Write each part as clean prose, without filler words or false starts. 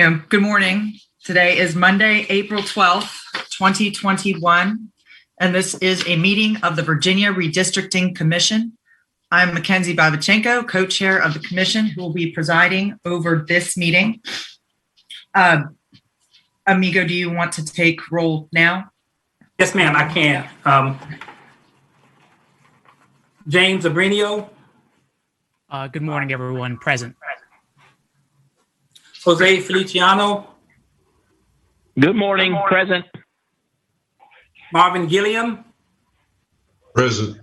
Good morning. Today is Monday, April 12th, 2021, and this is a meeting of the Virginia Redistricting Commission. I'm Mackenzie Babichenko, co-chair of the commission, who will be presiding over this meeting. Amigo, do you want to take roll now? Yes, ma'am, I can. James Abrinio. Good morning, everyone. Present. Jose Feliciano. Good morning. Present. Marvin Gilliam. Present.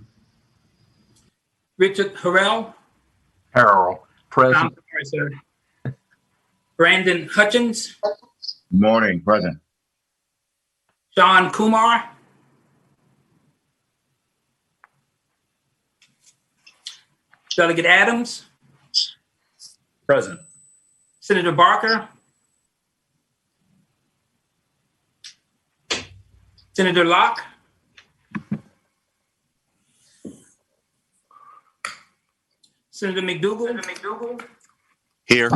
Richard Harrell. Present. Sorry, sir. Brandon Hutchins. Morning. Present. Sean Kumar. Delegate Adams. Present. Senator Barker. Senator Locke. Senator McDougal. Here.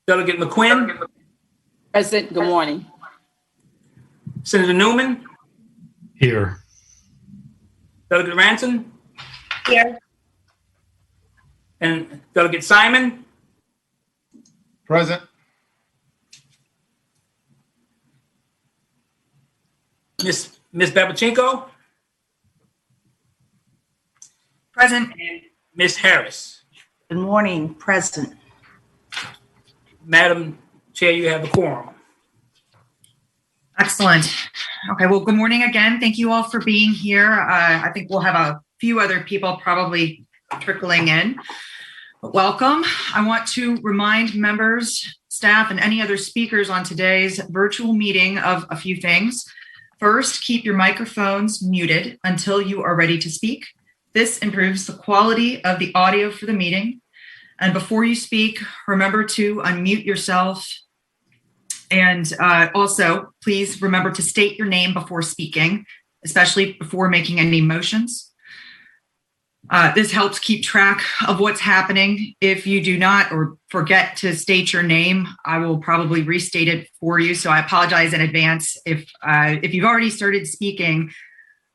Delegate McQuinn. Present. Good morning. Senator Newman. Here. Delegate Ranson. Here. And Delegate Simon. Present. Miss Babichenko. Present. And Miss Harris. Good morning. Present. Madam Chair, you have a quorum. Excellent. Okay, well, good morning again. Thank you all for being here. I think we'll have a few other people probably trickling in. Welcome. I want to remind members, staff, and any other speakers on today's virtual meeting of a few things. First, keep your microphones muted until you are ready to speak. This improves the quality of the audio for the meeting. And before you speak, remember to unmute yourself. And also, please remember to state your name before speaking, especially before making any motions. This helps keep track of what's happening. If you do not or forget to state your name, I will probably restate it for you. So I apologize in advance. If you've already started speaking,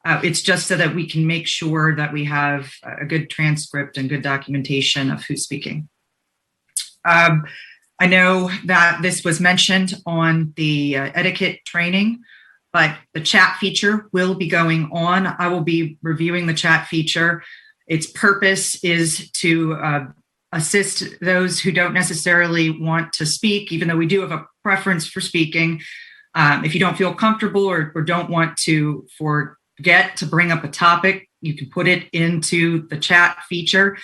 it's just so that we can make sure that we have a good transcript and good documentation of who's speaking. I know that this was mentioned on the etiquette training, but the chat feature will be going on. I will be reviewing the chat feature. Its purpose is to assist those who don't necessarily want to speak, even though we do have a preference for speaking. If you don't feel comfortable or don't want to forget to bring up a topic, you can put it into the chat feature.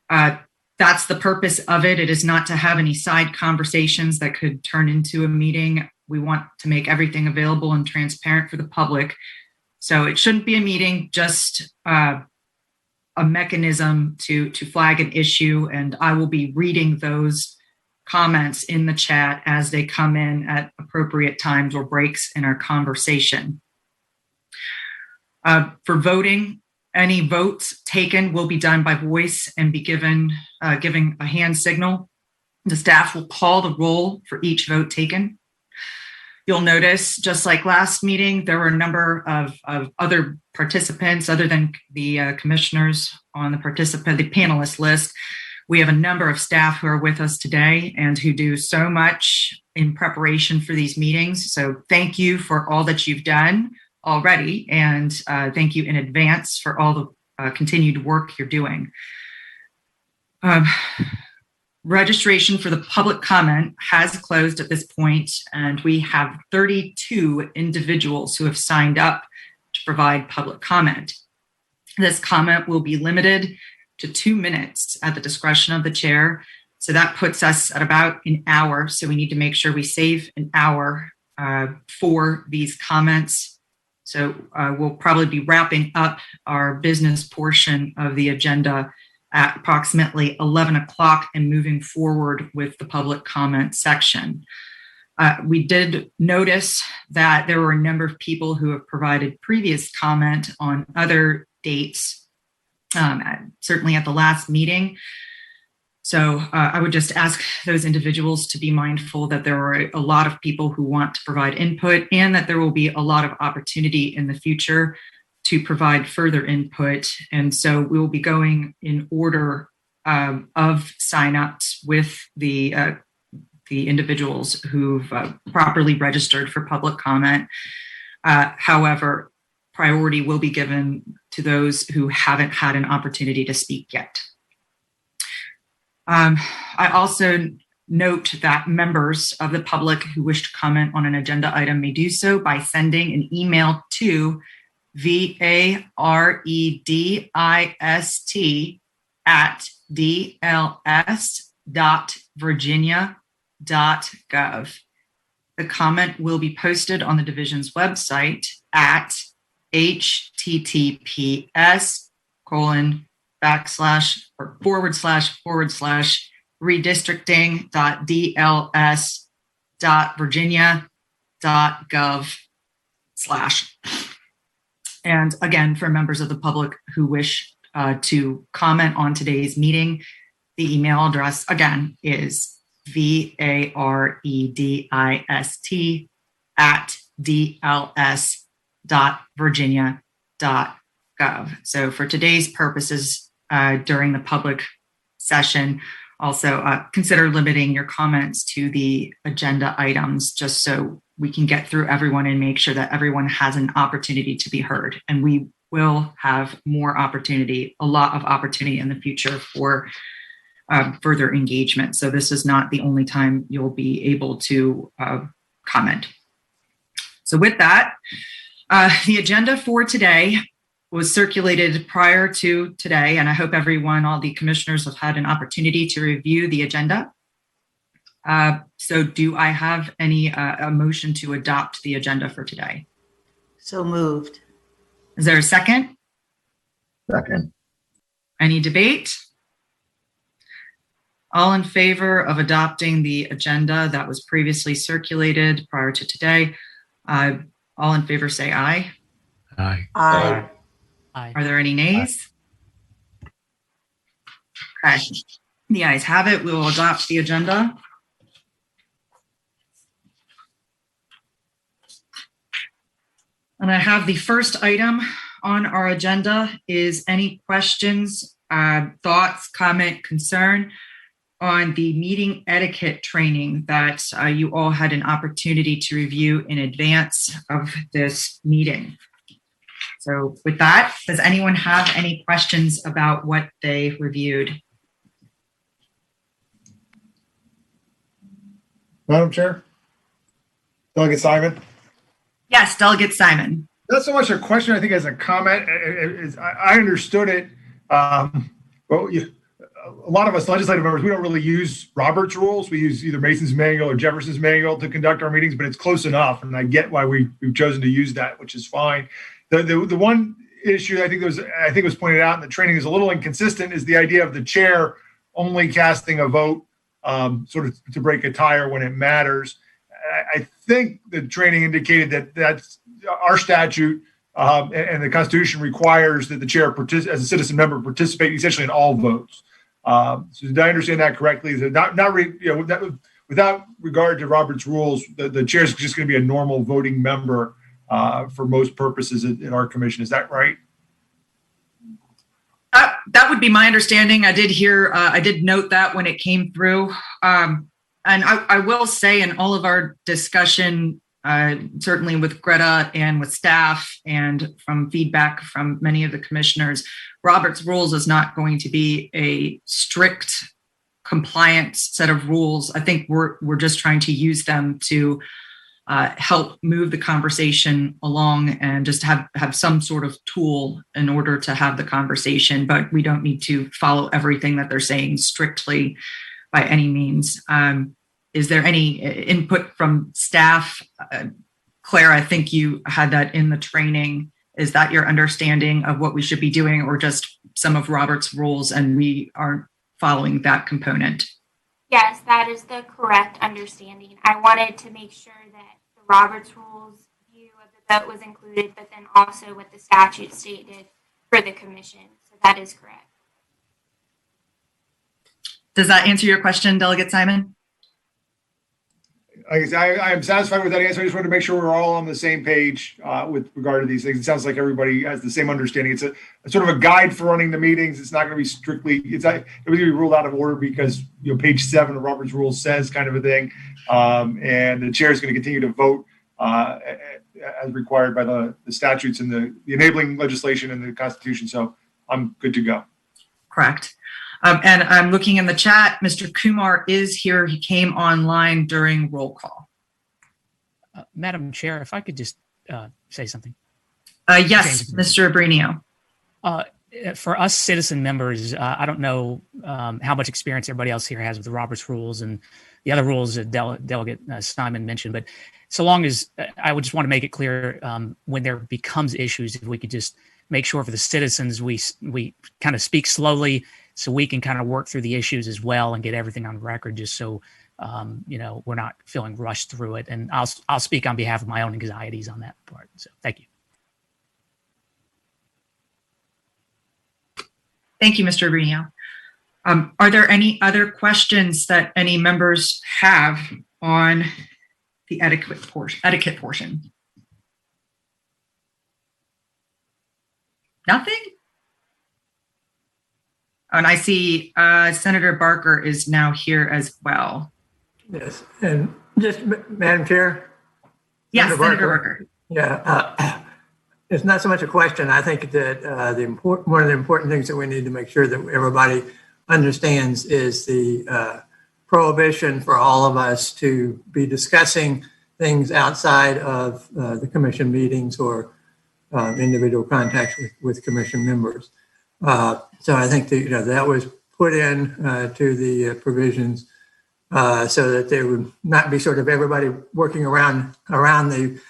That's the purpose of it. It is not to have any side conversations that could turn into a meeting. We want to make everything available and transparent for the public. So it shouldn't be a meeting, just a mechanism to flag an issue. And I will be reading those comments in the chat as they come in at appropriate times or breaks in our conversation. For voting, any votes taken will be done by voice and be giving a hand signal. The staff will call the roll for each vote taken. You'll notice, just like last meeting, there were a number of other participants other than the commissioners on the panelist list. We have a number of staff who are with us today and who do so much in preparation for these meetings. So thank you for all that you've done already, and thank you in advance for all the continued work you're doing. Registration for the public comment has closed at this point, and we have 32 individuals who have signed up to provide public comment. This comment will be limited to 2 minutes at the discretion of the chair. So that puts us at about an hour. So we need to make sure we save an hour for these comments. So we'll probably be wrapping up our business portion of the agenda at approximately 11 o'clock and moving forward with the public comment section. We did notice that there were a number of people who have provided previous comment on other dates, certainly at the last meeting. So I would just ask those individuals to be mindful that there are a lot of people who want to provide input and that there will be a lot of opportunity in the future to provide further input. And so we will be going in order of signups with the individuals who've properly registered for public comment. However, priority will be given to those who haven't had an opportunity to speak yet. I also note that members of the public who wish to comment on an agenda item may do so by sending an email to varedist@dls.virginia.gov. The comment will be posted on the division's website at https://redistricting.dls.virginia.gov/. And again, for members of the public who wish to comment on today's meeting, the email address again is varedist@dls.virginia.gov. So for today's purposes, during the public session, also consider limiting your comments to the agenda items just so we can get through everyone and make sure that everyone has an opportunity to be heard. And we will have more opportunity, a lot of opportunity in the future for further engagement. So this is not the only time you'll be able to comment. So with that, the agenda for today was circulated prior to today, and I hope everyone, all the commissioners, have had an opportunity to review the agenda. So do I have a motion to adopt the agenda for today? So moved. Is there a second? Second. Any debate? All in favor of adopting the agenda that was previously circulated prior to today? All in favor say aye. Aye. Aye. Aye. Are there any nays? Okay, the ayes have it. We will adopt the agenda. And I have the first item on our agenda is any questions, thoughts, comment, concern on the meeting etiquette training that you all had an opportunity to review in advance of this meeting. So with that, does anyone have any questions about what they reviewed? Madam Chair? Delegate Simon? Yes, Delegate Simon. Not so much a question, I think, as a comment. I understood it. A lot of us legislative members, we don't really use Robert's rules. We use either Mason's manual or Jefferson's manual to conduct our meetings, but it's close enough. And I get why we've chosen to use that, which is fine. The one issue I think was pointed out in the training is a little inconsistent is the idea of the chair only casting a vote sort of to break a tie when it matters. I think the training indicated that's our statute and the Constitution requires that the chair, as a citizen member, participate essentially in all votes. So did I understand that correctly? That without regard to Robert's rules, the chair is just going to be a normal voting member for most purposes in our commission. Is that right? That would be my understanding. I did note that when it came through. And I will say in all of our discussion, certainly with Greta and with staff and from feedback from many of the commissioners, Robert's rules is not going to be a strict compliant set of rules. I think we're just trying to use them to help move the conversation along and just have some sort of tool in order to have the conversation, but we don't need to follow everything that they're saying strictly by any means. Is there any input from staff? Claire, I think you had that in the training. Is that your understanding of what we should be doing, or just some of Robert's rules and we aren't following that component? Yes, that is the correct understanding. I wanted to make sure that the Robert's rules view of the vote was included, but then also what the statute stated for the commission. So that is correct. Does that answer your question, Delegate Simon? I am satisfied with that answer. I just wanted to make sure we're all on the same page with regard to these things. It sounds like everybody has the same understanding. It's a sort of a guide for running the meetings. It's not going to be strictly, it was going to be ruled out of order because, page 7 of Robert's Rules says kind of a thing. And the chair is going to continue to vote as required by the statutes and the enabling legislation and the Constitution. So I'm good to go. Correct. And I'm looking in the chat. Mr. Kumar is here. He came online during roll call. Madam Chair, if I could just say something. Yes, Mr. Abrinio. For us citizen members, I don't know how much experience everybody else here has with the Roberts Rules and the other rules that Delegate Simon mentioned. But so long as I would just want to make it clear when there becomes issues, if we could just make sure for the citizens, we kind of speak slowly so we can kind of work through the issues as well and get everything on record, just so we're not feeling rushed through it. And I'll speak on behalf of my own anxieties on that part. So thank you. Thank you, Mr. Abrinio. Are there any other questions that any members have on the etiquette portion? Nothing? And I see Senator Barker is now here as well. Yes, and just Madam Chair. Yes, Senator Barker. Yeah, it's not so much a question. I think that one of the important things that we need to make sure that everybody understands is the prohibition for all of us to be discussing things outside of the commission meetings or individual contacts with commission members. So I think that that was put in to the provisions so that there would not be sort of everybody working around the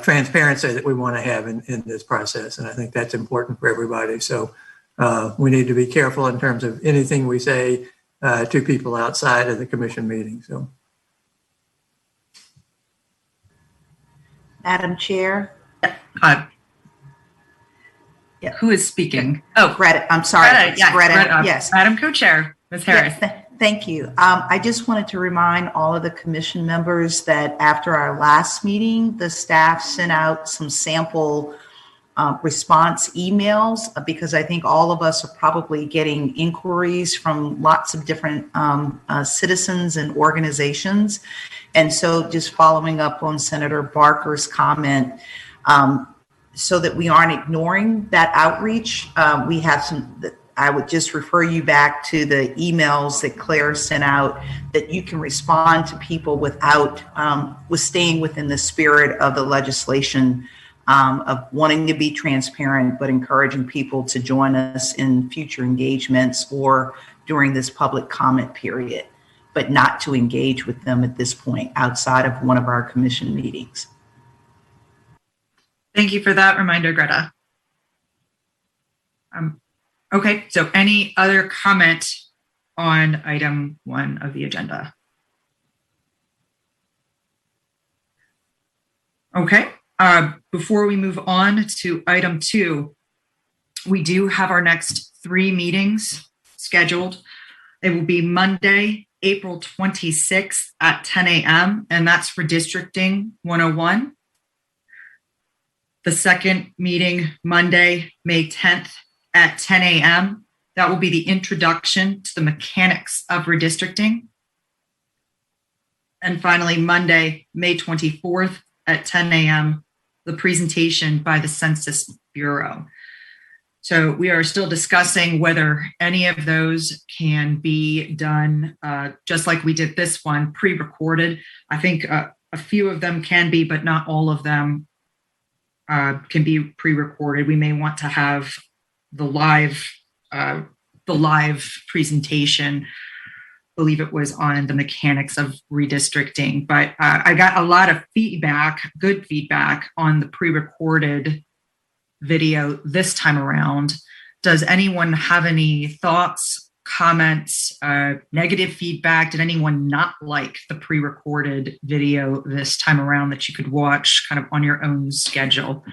transparency that we want to have in this process. And I think that's important for everybody. So we need to be careful in terms of anything we say to people outside of the commission meeting. So, Madam Chair. Yeah. Who is speaking? Oh, Greta. I'm sorry. Greta, yes, Greta. Yes. Madam Co-Chair, Ms. Harris. Yes, thank you. I just wanted to remind all of the commission members that after our last meeting, the staff sent out some sample response emails because I think all of us are probably getting inquiries from lots of different citizens and organizations. And so just following up on Senator Barker's comment, so that we aren't ignoring that outreach, we have I would just refer you back to the emails that Claire sent out that you can respond to people without, with staying within the spirit of the legislation of wanting to be transparent, but encouraging people to join us in future engagements or during this public comment period, but not to engage with them at this point outside of one of our commission meetings. Thank you for that reminder, Greta. Okay, so any other comment on item 1 of the agenda? Okay, before we move on to item 2, we do have our next 3 meetings scheduled. It will be Monday, April 26th at 10 a.m., and that's Redistricting 101. The second meeting, Monday, May 10th at 10 a.m. That will be the introduction to the mechanics of redistricting. And finally, Monday, May 24th at 10 a.m., the presentation by the Census Bureau. So we are still discussing whether any of those can be done just like we did this one, pre-recorded. I think a few of them can be, but not all of them can be pre-recorded. We may want to have the live presentation. I believe it was on the mechanics of redistricting, but I got a lot of feedback, good feedback on the pre-recorded video this time around. Does anyone have any thoughts, comments, negative feedback? Did anyone not like the pre-recorded video this time around that you could watch kind of on your own schedule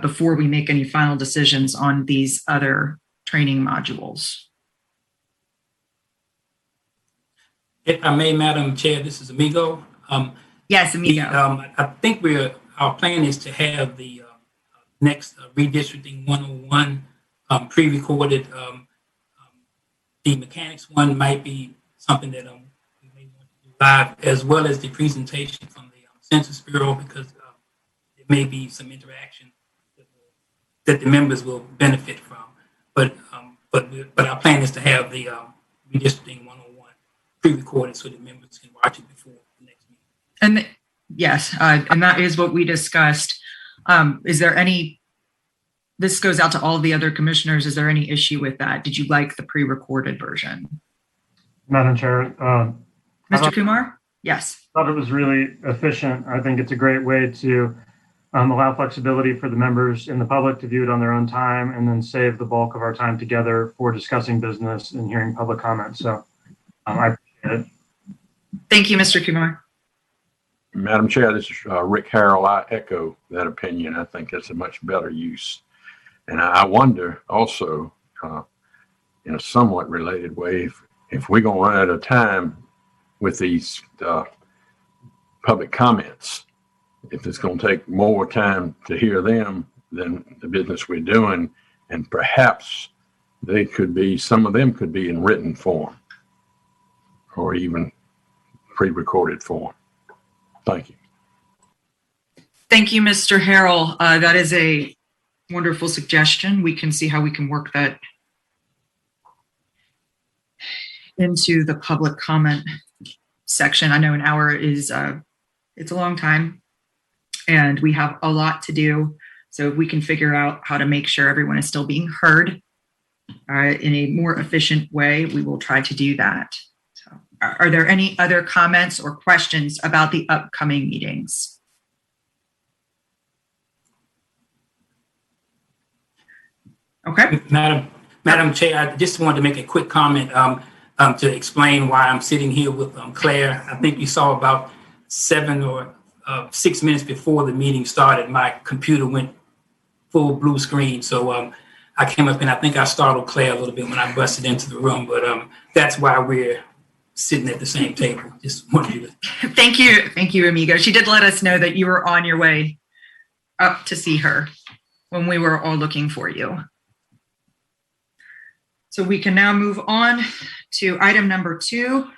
before we make any final decisions on these other training modules? If I may, Madam Chair, this is Amigo. Yes, Amigo. I think our plan is to have the next Redistricting 101 pre-recorded. The mechanics one might be something that we may want to do live, as well as the presentation from the Census Bureau, because there may be some interaction that the members will benefit from. But our plan is to have the Redistricting 101 pre-recorded so that members can watch it before the next meeting. And yes, and that is what we discussed. Is there any, this goes out to all the other commissioners, is there any issue with that? Did you like the pre-recorded version? Madam Chair. Mr. Kumar? Yes. I thought it was really efficient. I think it's a great way to allow flexibility for the members and the public to view it on their own time, and then save the bulk of our time together for discussing business and hearing public comments. So I appreciate it. Thank you, Mr. Kumar. Madam Chair, this is Rick Harrell. I echo that opinion. I think that's a much better use. And I wonder also, in a somewhat related way, if we're going to run out of time with these public comments, if it's going to take more time to hear them than the business we're doing, and perhaps they could be, some of them could be in written form or even pre-recorded form. Thank you. Thank you, Mr. Harrell. That is a wonderful suggestion. We can see how we can work that into the public comment section. I know an hour is, it's a long time and we have a lot to do. So if we can figure out how to make sure everyone is still being heard in a more efficient way, we will try to do that. So, are there any other comments or questions about the upcoming meetings? Okay. Madam Chair, I just wanted to make a quick comment to explain why I'm sitting here with Claire. I think you saw about 7 or 6 minutes before the meeting started, my computer went full blue screen. So I came up and I think I startled Claire a little bit when I busted into the room, but that's why we're sitting at the same table. Just wanted you to. Thank you. Thank you, Amigo. She did let us know that you were on your way up to see her when we were all looking for you. So we can now move on to item number 2,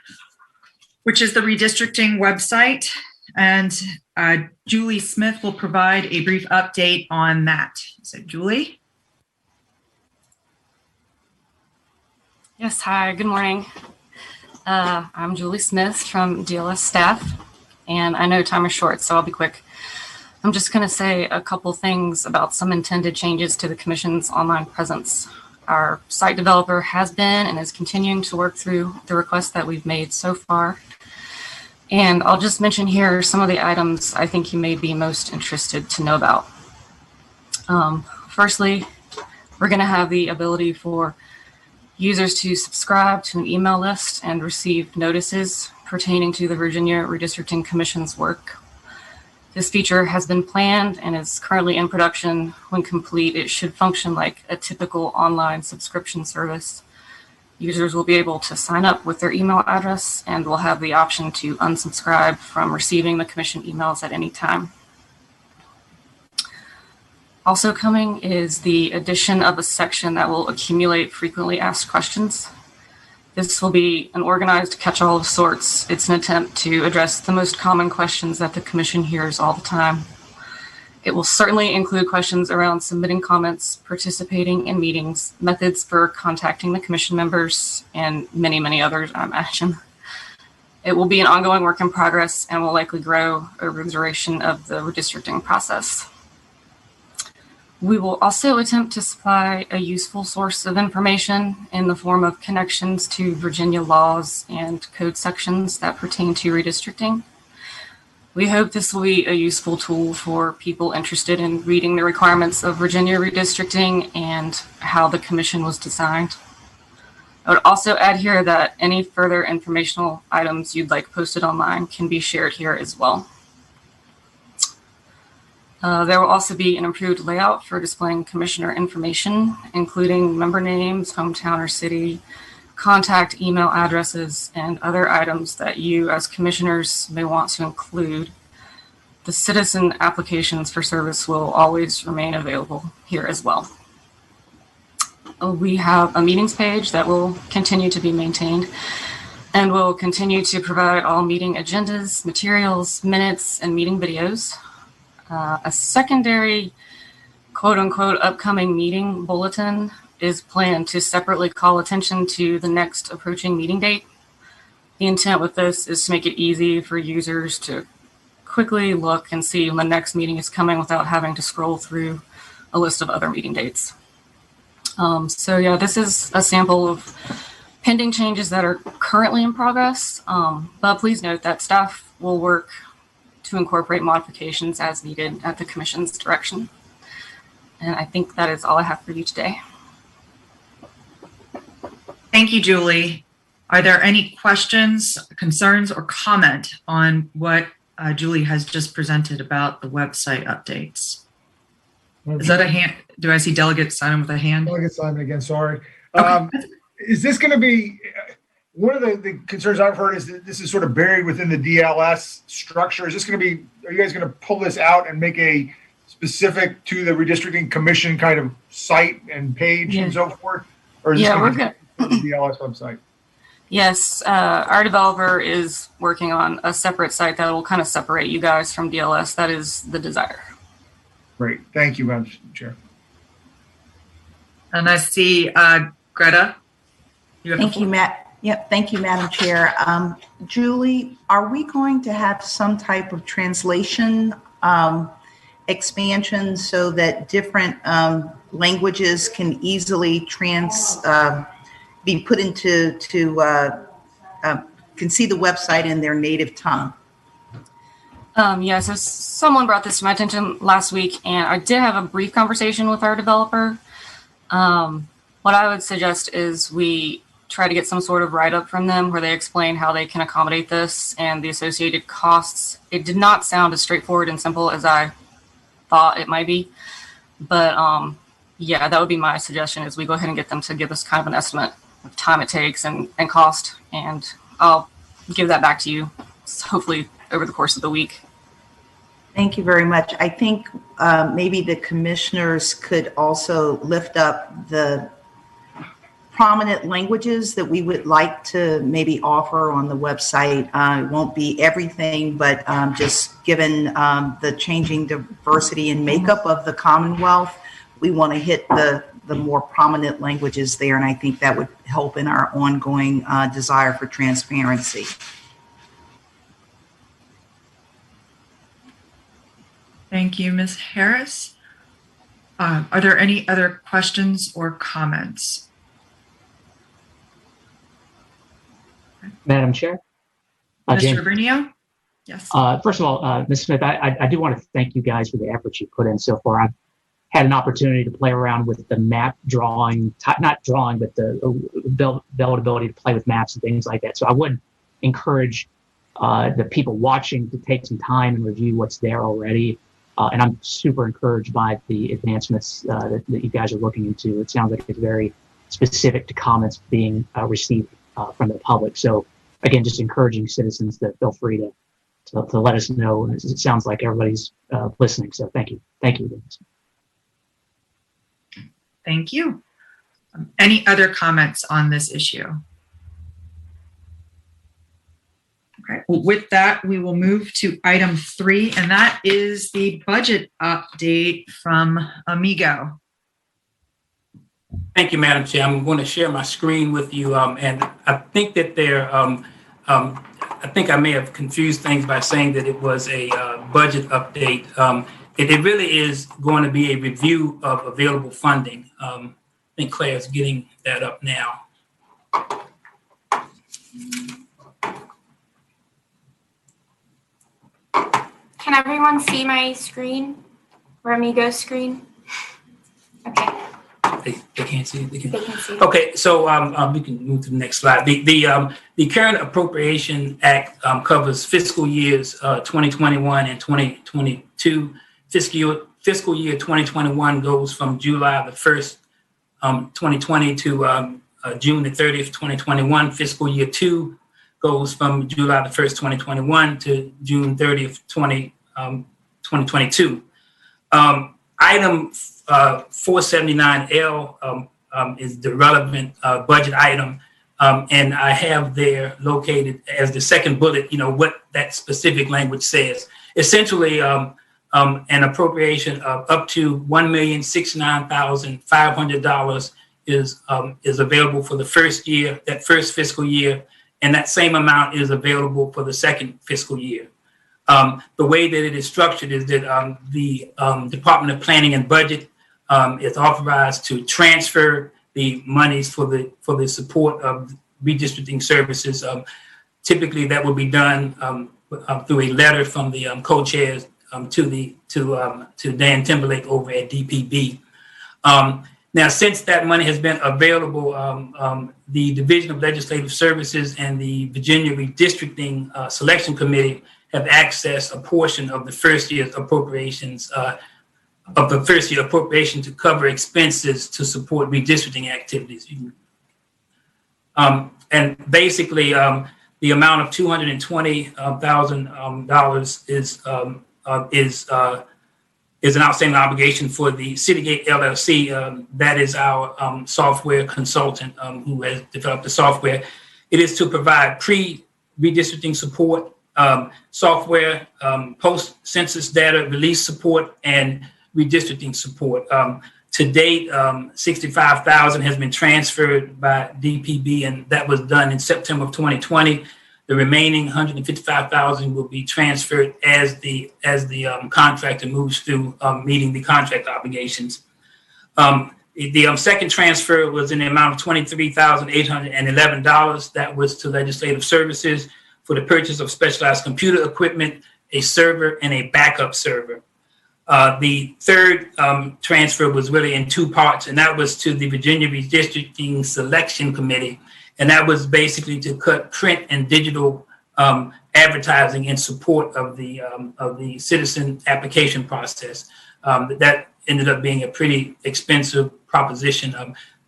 which is the redistricting website. And Julie Smith will provide a brief update on that. So Julie? Yes, hi, good morning. I'm Julie Smith from DLS staff, and I know time is short, so I'll be quick. I'm just going to say a couple things about some intended changes to the Commission's online presence. Our site developer has been and is continuing to work through the requests that we've made so far. And I'll just mention here some of the items I think you may be most interested to know about. Firstly, we're going to have the ability for users to subscribe to an email list and receive notices pertaining to the Virginia Redistricting Commission's work. This feature has been planned and is currently in production. When complete, it should function like a typical online subscription service. Users will be able to sign up with their email address and will have the option to unsubscribe from receiving the Commission emails at any time. Also coming is the addition of a section that will accumulate frequently asked questions. This will be an organized catch-all of sorts. It's an attempt to address the most common questions that the Commission hears all the time. It will certainly include questions around submitting comments, participating in meetings, methods for contacting the Commission members, and many, many others, I imagine. It will be an ongoing work in progress and will likely grow over the duration of the redistricting process. We will also attempt to supply a useful source of information in the form of connections to Virginia laws and code sections that pertain to redistricting. We hope this will be a useful tool for people interested in reading the requirements of Virginia redistricting and how the Commission was designed. I would also add here that any further informational items you'd like posted online can be shared here as well. There will also be an improved layout for displaying Commissioner information, including member names, hometown or city, contact email addresses, and other items that you as commissioners may want to include. The citizen applications for service will always remain available here as well. We have a meetings page that will continue to be maintained and will continue to provide all meeting agendas, materials, minutes, and meeting videos. A secondary quote unquote upcoming meeting bulletin is planned to separately call attention to the next approaching meeting date. The intent with this is to make it easy for users to quickly look and see when the next meeting is coming without having to scroll through a list of other meeting dates. So yeah, this is a sample of pending changes that are currently in progress, but please note that staff will work to incorporate modifications as needed at the Commission's direction. And I think that is all I have for you today. Thank you, Julie. Are there any questions, concerns, or comment on what Julie has just presented about the website updates? Is that a hand? Do I see Delegate Simon with a hand? Delegate Simon again, sorry. Okay. Is this going to be, one of the concerns I've heard is that this is sort of buried within the DLS structure. Is this going to be, are you guys going to pull this out and make a specific to the Redistricting Commission kind of site and page and so forth? Or is this Yeah, going we're to be the DLS website? Yes, our developer is working on a separate site that will kind of separate you guys from DLS. That is the desire. Great. Thank you, Madam Chair. And I see Greta. Thank you, Matt. Yep. Thank you, Madam Chair. Julie, are we going to have some type of translation expansion so that different languages can easily be put into can see the website in their native tongue? Yeah, so someone brought this to my attention last week, and I did have a brief conversation with our developer. What I would suggest is we try to get some sort of write-up from them where they explain how they can accommodate this and the associated costs. It did not sound as straightforward and simple as I thought it might be, but yeah, that would be my suggestion, is we go ahead and get them to give us kind of an estimate of time it takes and cost, and I'll give that back to you hopefully over the course of the week. Thank you very much. I think maybe the commissioners could also lift up the prominent languages that we would like to maybe offer on the website. It won't be everything, but just given the changing diversity and makeup of the Commonwealth, we want to hit the more prominent languages there, and I think that would help in our ongoing desire for transparency. Thank you, Ms. Harris. Are there any other questions or comments? Madam Chair? Mr. Rubinio? Yes. First of all, Ms. Smith, I do want to thank you guys for the efforts you put in so far. I've had an opportunity to play around with the map drawing, not drawing, but the ability to play with maps and things like that. So I would encourage the people watching to take some time and review what's there already. And I'm super encouraged by the advancements that you guys are looking into. It sounds like it's very specific to comments being received from the public. So again, just encouraging citizens to feel free to let us know. It sounds like everybody's listening. So thank you. Thank you. Thank you. Any other comments on this issue? Okay, well, with that, we will move to item 3, and that is the budget update from Amigo. Thank you, Madam Chair. I'm going to share my screen with you, and I think that I think I may have confused things by saying that it was a budget update. It really is going to be a review of available funding. I think Claire's getting that up now. Can everyone see my screen? Or Amigo's screen? Okay. They can't see it. They can see it. Okay, so we can move to the next slide. The Current Appropriation Act covers fiscal years 2021 and 2022. Fiscal year 2021 goes from July the 1st, 2020 to June the 30th, 2021. Fiscal year 2 goes from July the 1st, 2021 to June 30th, 2022. Item 479L is the relevant budget item. And I have there located as the second bullet, what that specific language says. Essentially, an appropriation of up to $1,069,500 is available for the first year, that first fiscal year, and that same amount is available for the second fiscal year. The way that it is structured is that the Department of Planning and Budget is authorized to transfer the monies for the support of redistricting services. Typically, that will be done through a letter from the co-chairs to Dan Timberlake over at DPB. Now, since that money has been available, the Division of Legislative Services and the Virginia Redistricting Selection Committee have accessed a portion of the first year's appropriations to cover expenses to support redistricting activities. And basically, the amount of $220,000 is an outstanding obligation for the Citygate LLC. That is our software consultant who has developed the software. It is to provide pre-redistricting support, software, post-census data release support, and redistricting support. To date, $65,000 has been transferred by DPB, and that was done in September of 2020. The remaining $155,000 will be transferred as the contractor moves through meeting the contract obligations. The second transfer was in the amount of $23,811. That was to Legislative Services for the purchase of specialized computer equipment, a server, and a backup server. The third transfer was really in two parts, and that was to the Virginia Redistricting Selection Committee. And that was basically to cut print and digital advertising in support of the citizen application process. That ended up being a pretty expensive proposition.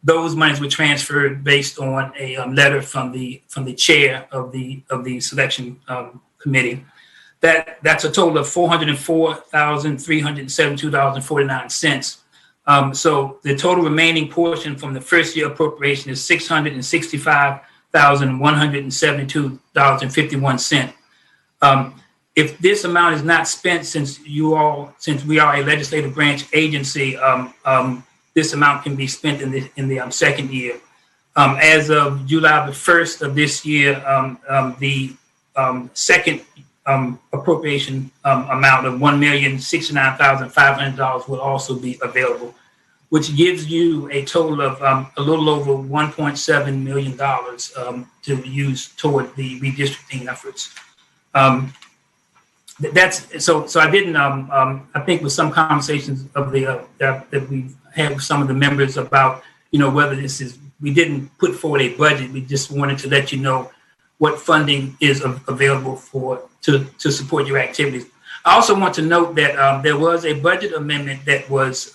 Those monies were transferred based on a letter from the chair of the selection committee. That's a total of $404,372.49. So the total remaining portion from the first year appropriation is $665,172.51. If this amount is not spent, since we are a legislative branch agency, this amount can be spent in the second year. As of July the 1st of this year, the second appropriation amount of $1,069,500 will also be available, which gives you a total of a little over $1.7 million to use toward the redistricting efforts. So I didn't. I think with some conversations of that we've had with some of the members about whether this is, we didn't put forward a budget. We just wanted to let you know what funding is available to support your activities. I also want to note that there was a budget amendment that was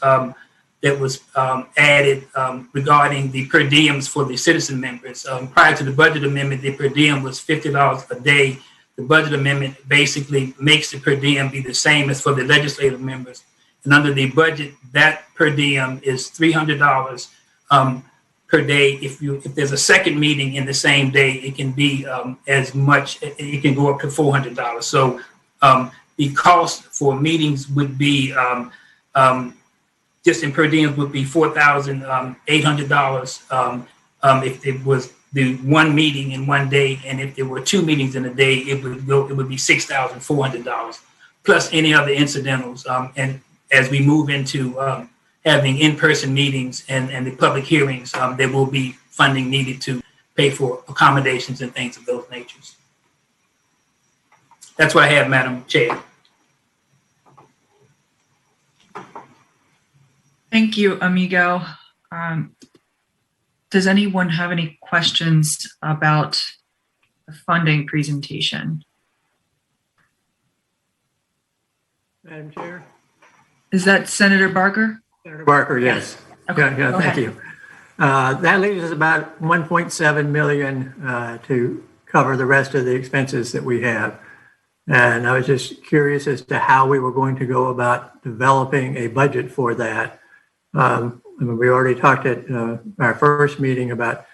added regarding the per diems for the citizen members. Prior to the budget amendment, the per diem was $50 a day. The budget amendment basically makes the per diem be the same as for the legislative members. And under the budget, that per diem is $300 per day. If there's a second meeting in the same day, it can be as much. It can go up to $400. So the cost for meetings would be just in per diem would be $4,800 if it was the one meeting in one day, and if there were two meetings in a day, it would be $6,400 plus any other incidentals. And as we move into having in-person meetings and the public hearings, there will be funding needed to pay for accommodations and things of those natures. That's what I have, Madam Chair. Thank you, Amigo. Does anyone have any questions about the funding presentation? Madam Chair? Is that Senator Barker? Senator Barker, yes. Okay, Yeah, thank you. That leaves us about 1.7 million to cover the rest of the expenses that we have. And I was just curious as to how we were going to go about developing a budget for that. I mean, we already talked at our first meeting about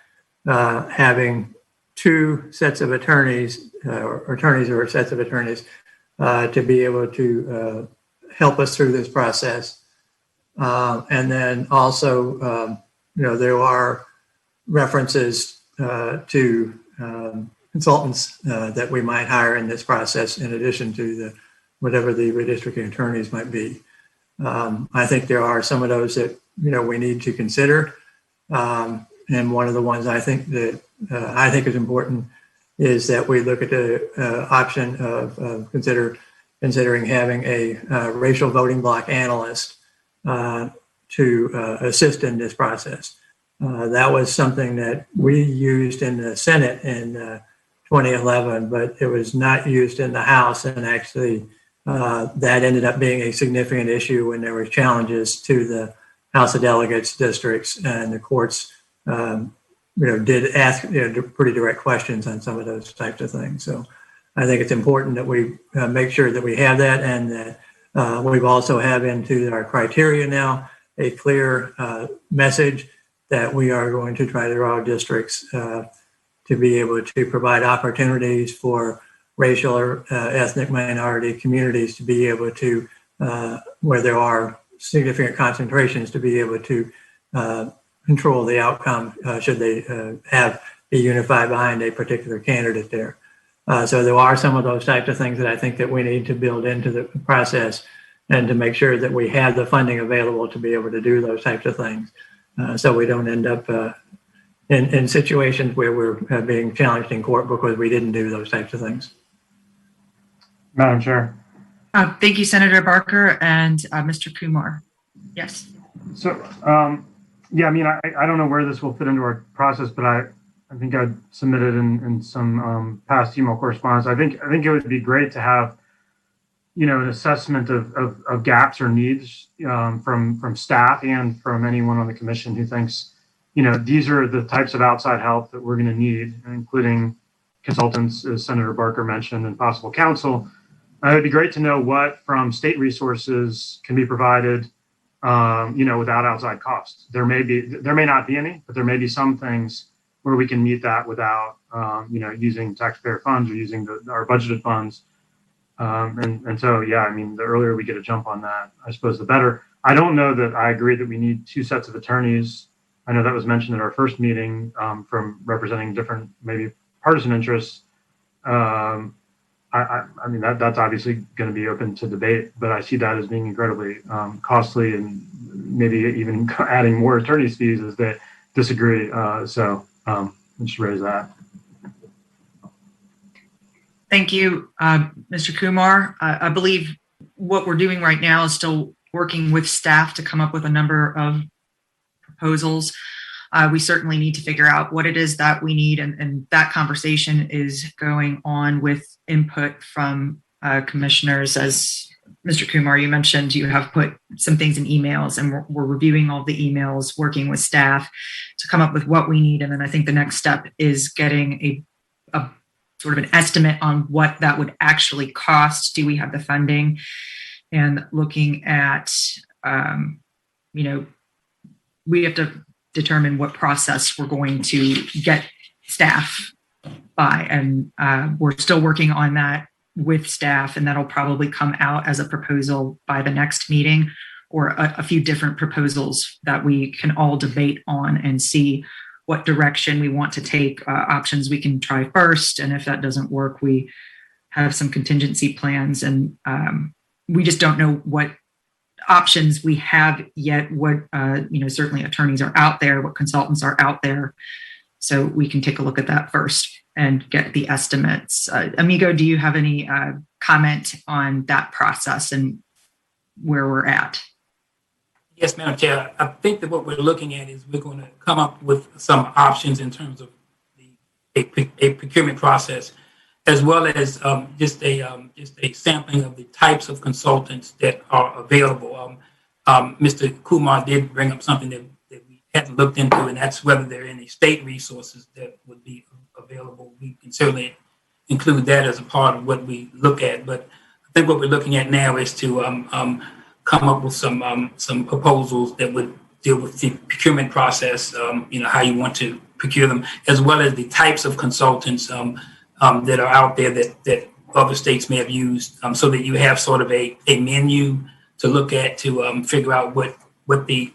having two sets of attorneys, or attorneys or sets of attorneys, to be able to help us through this process. And then also, there are references to consultants that we might hire in this process, in addition to whatever the redistricting attorneys might be. I think there are some of those that we need to consider, and one of the ones I think is important is that we look at the option of considering having a racial voting block analyst to assist in this process. That was something that we used in the Senate in 2011, but it was not used in the House, and actually that ended up being a significant issue when there were challenges to the House of Delegates districts, and the courts did ask pretty direct questions on some of those types of things. So I think it's important that we make sure that we have that, and that we've also have into our criteria now a clear message that we are going to try to draw districts to be able to provide opportunities for racial or ethnic minority communities to be able to, where there are significant concentrations, to be able to control the outcome should they be unified behind a particular candidate there. So there are some of those types of things that I think that we need to build into the process, and to make sure that we have the funding available to be able to do those types of things. So we don't end up in situations where we're being challenged in court because we didn't do those types of things. Madam Chair. Thank you, Senator Barker, and Mr. Kumar. Yes. So, yeah, I mean, I don't know where this will fit into our process, but I think I'd submitted in some past email correspondence. I think it would be great to have, an assessment of gaps or needs from staff and from anyone on the commission who thinks, these are the types of outside help that we're going to need, including consultants, as Senator Barker mentioned, and possible counsel. It would be great to know what from state resources can be provided, without outside costs. There may not be any, but there may be some things where we can meet that without, using taxpayer funds or using our budgeted funds. And so, yeah, I mean, the earlier we get a jump on that, I suppose the better. I don't know that I agree that we need two sets of attorneys. I know that was mentioned at our first meeting from representing different, maybe partisan interests. I mean, that's obviously going to be open to debate, but I see that as being incredibly costly, and maybe even adding more attorney's fees as they disagree. So just raise that. Thank you, Mr. Kumar. I believe what we're doing right now is still working with staff to come up with a number of proposals. We certainly need to figure out what it is that we need, and that conversation is going on with input from commissioners. As Mr. Kumar, you mentioned, you have put some things in emails, and we're reviewing all the emails, working with staff to come up with what we need. And then I think the next step is getting a sort of an estimate on what that would actually cost. Do we have the funding? And looking at, we have to determine what process we're going to get staff by. And we're still working on that with staff, and that'll probably come out as a proposal by the next meeting, or a few different proposals that we can all debate on and see what direction we want to take. Options we can try first, and if that doesn't work, we have some contingency plans, and we just don't know what options we have yet. What certainly attorneys are out there, what consultants are out there, so we can take a look at that first and get the estimates. Amigo, do you have any comment on that process and where we're at? Yes, Madam Chair. I think that what we're looking at is we're going to come up with some options in terms of a procurement process, as well as just a sampling of the types of consultants that are available. Mr. Kumar did bring up something that we hadn't looked into, and that's whether there are any state resources that would be available. We can certainly include that as a part of what we look at. But I think what we're looking at now is to come up with some proposals that would deal with the procurement process, how you want to procure them, as well as the types of consultants that are out there that other states may have used, so that you have sort of a menu to look at to figure out what the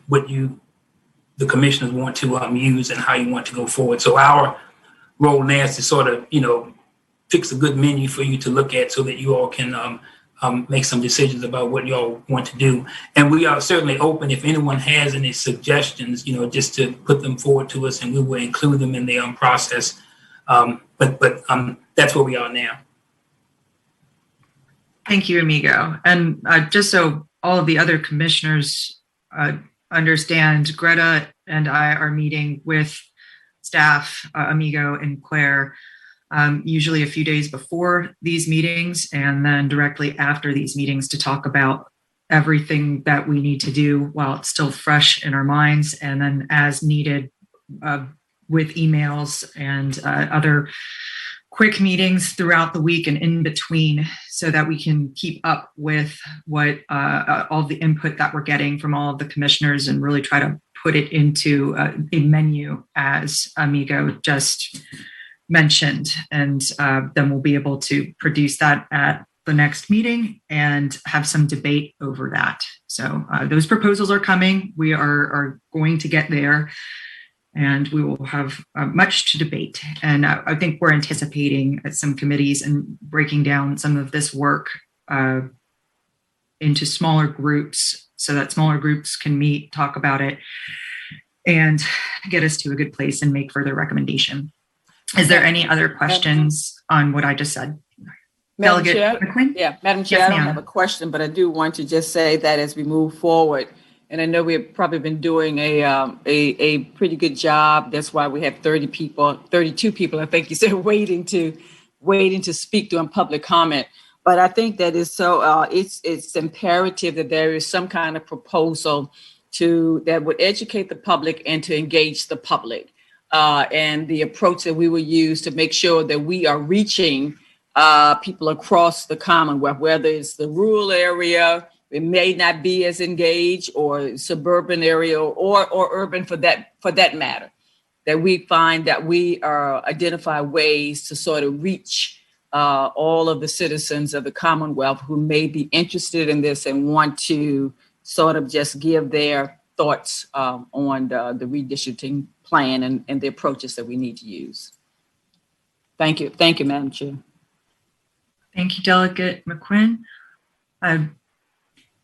commissioners want to use and how you want to go forward. So our role now is to sort of, fix a good menu for you to look at so that you all can make some decisions about what you all want to do. And we are certainly open if anyone has any suggestions, just to put them forward to us, and we will include them in the process. But that's where we are now. Thank you, Amigo. And just so all of the other commissioners understand, Greta and I are meeting with staff, Amigo and Claire, usually a few days before these meetings and then directly after these meetings to talk about everything that we need to do while it's still fresh in our minds, and then as needed with emails and other quick meetings throughout the week and in between, so that we can keep up with what all the input that we're getting from all of the commissioners and really try to put it into a menu, as Amigo just mentioned. And then we'll be able to produce that at the next meeting and have some debate over that. So those proposals are coming. We are going to get there, and we will have much to debate. And I think we're anticipating some committees and breaking down some of this work into smaller groups so that smaller groups can meet, talk about it, and get us to a good place and make further recommendation. Is there any other questions on what I just said? Madam Delegate Chair? McQueen? Yeah, Madam Chair, Yes, I don't ma'am. have a question, but I do want to just say that as we move forward, and I know we've probably been doing a pretty good job. That's why we have 32 people, I think you said, waiting to speak during public comment. But I think that is so it's imperative that there is some kind of proposal that would educate the public and to engage the public. And the approach that we will use to make sure that we are reaching people across the Commonwealth, whether it's the rural area, it may not be as engaged, or suburban area, or urban for that matter, that we find that we identify ways to sort of reach all of the citizens of the Commonwealth who may be interested in this and want to sort of just give their thoughts on the redistricting plan and the approaches that we need to use. Thank you. Thank you, Madam Chair. Thank you, Delegate McQuinn.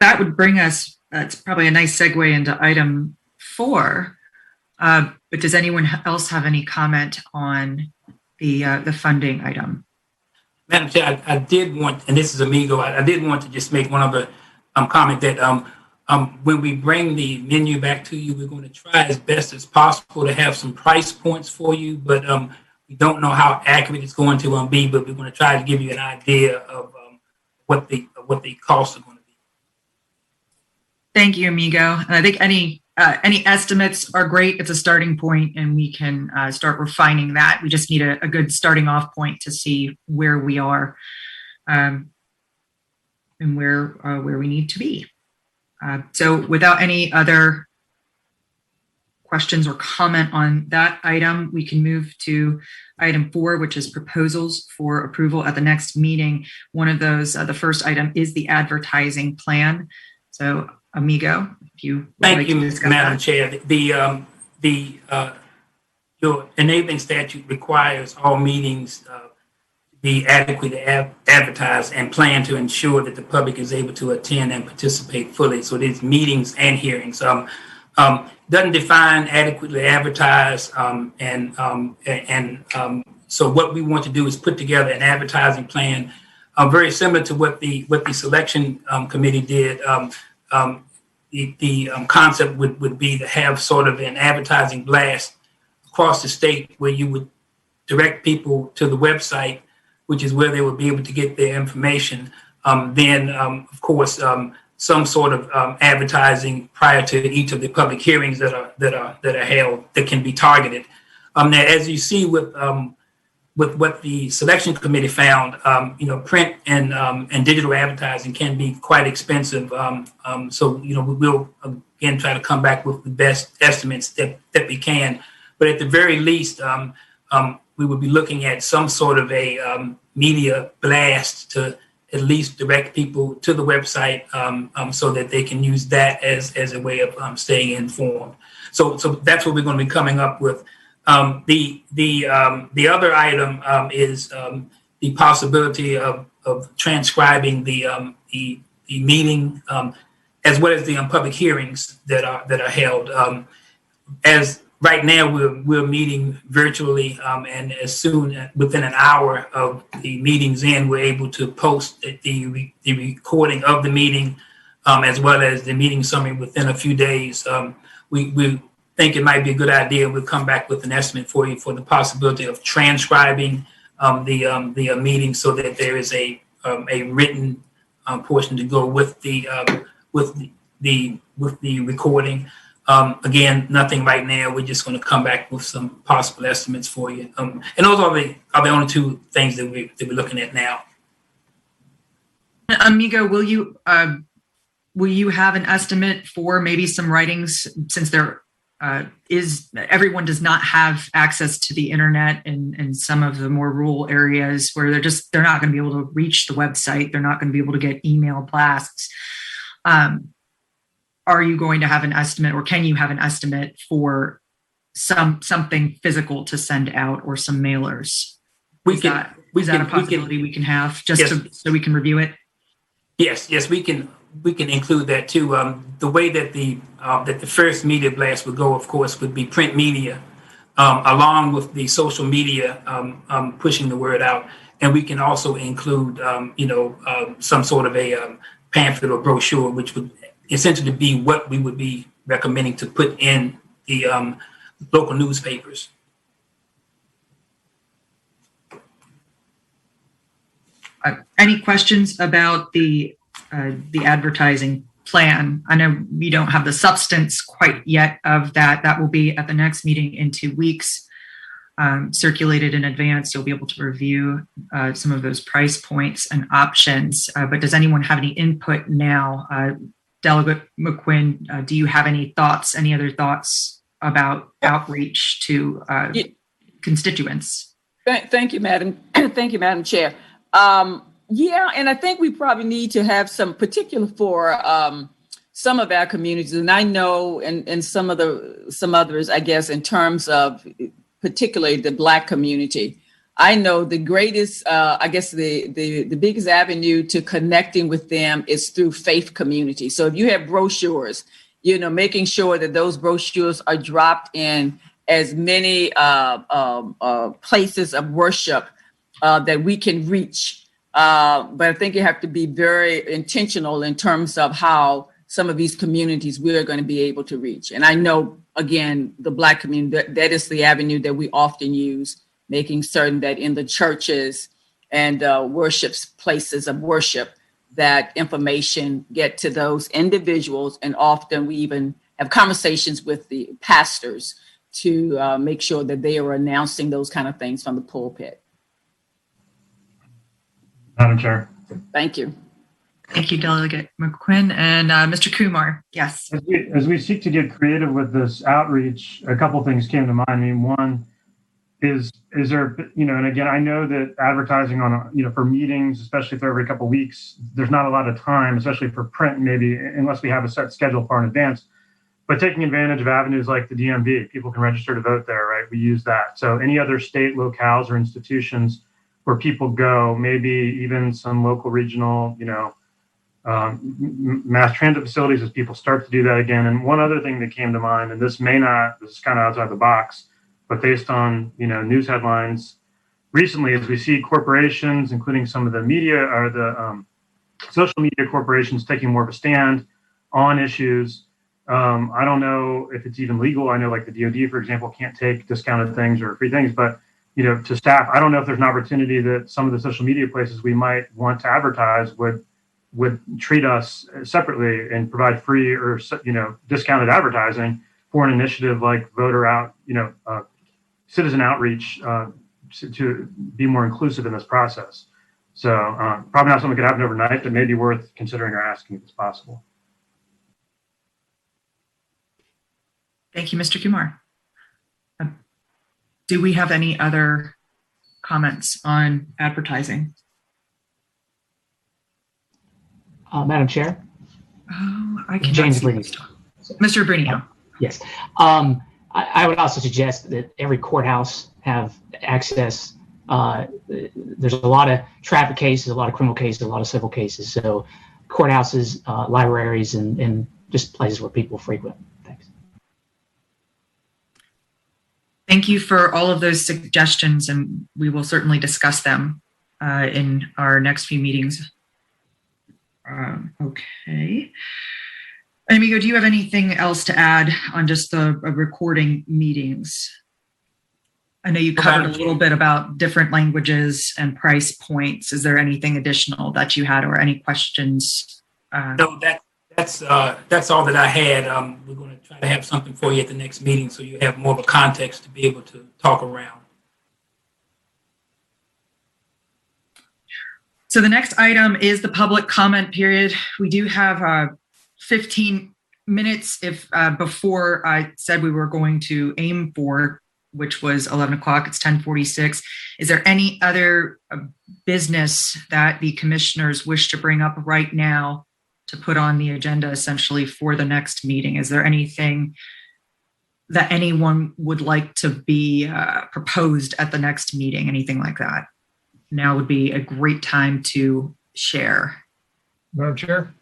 That would bring us, it's probably a nice segue into item 4. But does anyone else have any comment on the funding item? Madam Chair, I did want, and this is Amigo, I did want to just make one other comment that when we bring the menu back to you, we're going to try as best as possible to have some price points for you, but we don't know how accurate it's going to be, but we're going to try to give you an idea of what the costs are going to be. Thank you, Amigo. And I think any estimates are great. It's a starting point, and we can start refining that. We just need a good starting off point to see where we are and where we need to be. So without any other questions or comment on that item, we can move to item 4, which is proposals for approval at the next meeting. One of those, the first item, is the advertising plan. So, Amigo, if you would Thank like to you, discuss Madam that. Chair. Your enabling statute requires all meetings be adequately advertised and plan to ensure that the public is able to attend and participate fully. So these meetings and hearings doesn't define adequately advertised, so what we want to do is put together an advertising plan very similar to what the selection committee did. The concept would be to have sort of an advertising blast across the state where you would direct people to the website, which is where they would be able to get their information. Then, of course, some sort of advertising prior to each of the public hearings that are held that can be targeted. Now, as you see with what the selection committee found, print and digital advertising can be quite expensive. So we will again try to come back with the best estimates that we can. But at the very least, we would be looking at some sort of a media blast to at least direct people to the website so that they can use that as a way of staying informed. So that's what we're going to be coming up with. The other item is the possibility of transcribing the meeting as well as the public hearings that are held. As right now we're meeting virtually, and as soon within an hour of the meeting's end, we're able to post the recording of the meeting as well as the meeting summary within a few days. We think it might be a good idea. We'll come back with an estimate for you for the possibility of transcribing the meeting so that there is a written portion to go with the recording. Again, nothing right now. We're just going to come back with some possible estimates for you. And those are the only two things that we're looking at now. Amigo, will you have an estimate for maybe some writings, since there everyone does not have access to the internet in some of the more rural areas where they're not going to be able to reach the website. They're not going to be able to get email blasts. Are you going to have an estimate, or can you have an estimate for something physical to send out, or some mailers? Is that a possibility we can have so we can review it? Yes, we can include that too. The way that the first media blast would go, of course, would be print media, along with the social media pushing the word out, and we can also include some sort of a pamphlet or brochure, which would essentially be what we would be recommending to put in the local newspapers. Any questions about the advertising plan? I know we don't have the substance quite yet of that. That will be at the next meeting in 2 weeks, circulated in advance. You'll be able to review some of those price points and options. But does anyone have any input now? Delegate McQuinn, do you have any other thoughts about outreach to constituents? Thank you, Madam. Thank you, Madam Chair. Yeah, and I think we probably need to have some particular for some of our communities, and I know, and some others, I guess, in terms of particularly the Black community. I know the greatest, I guess the biggest avenue to connecting with them is through faith community. So if you have brochures, making sure that those brochures are dropped in as many places of worship that we can reach. But I think you have to be very intentional in terms of how some of these communities we are going to be able to reach. And I know, again, the Black community, that is the avenue that we often use, making certain that in the churches and places of worship, that information get to those individuals. And often we even have conversations with the pastors to make sure that they are announcing those kind of things from the pulpit. Madam Chair. Thank you. Thank you, Delegate McQuinn. And Mr. Kumar, yes. As we seek to get creative with this outreach, a couple things came to mind. I mean, one is there, and again, I know that advertising on, for meetings, especially for every couple of weeks, there's not a lot of time, especially for print, maybe, unless we have a set schedule far in advance. But taking advantage of avenues like the DMV, people can register to vote there, right? We use that. So any other state locales or institutions where people go, maybe even some local, regional, mass transit facilities as people start to do that again. And one other thing that came to mind, and this is kind of outside the box, but based on, news headlines recently, as we see corporations, including some of the media or the social media corporations, taking more of a stand on issues. I don't know if it's even legal. I know like the DoD, for example, can't take discounted things or free things, but to staff, I don't know if there's an opportunity that some of the social media places we might want to advertise would would treat us separately and provide free or discounted advertising for an initiative like voter out, citizen outreach to be more inclusive in this process. So probably not something that could happen overnight, but maybe worth considering or asking if it's possible. Thank you, Mr. Kumar. Do we have any other comments on advertising? Madam Chair? Oh, I cannot James see. Brunino. Mr. Brunino. Yes. I would also suggest that every courthouse have access. There's a lot of traffic cases, a lot of criminal cases, a lot of civil cases. So courthouses, libraries, and just places where people frequent. Thanks. Thank you for all of those suggestions, and we will certainly discuss them in our next few meetings. Okay. Amigo, do you have anything else to add on just the recording meetings? I know you covered a little bit about different languages and price points. Is there anything additional that you had or any questions? No, that's all that I had. We're going to try to have something for you at the next meeting so you have more of a context to be able to talk around. So the next item is the public comment period. We do have 15 minutes if before I said we were going to aim for, which was 11 o'clock. It's 10:46. Is there any other business that the commissioners wish to bring up right now to put on the agenda essentially for the next meeting? Is there anything that anyone would like to be proposed at the next meeting? Anything like that? Now would be a great time to share. Madam Chair,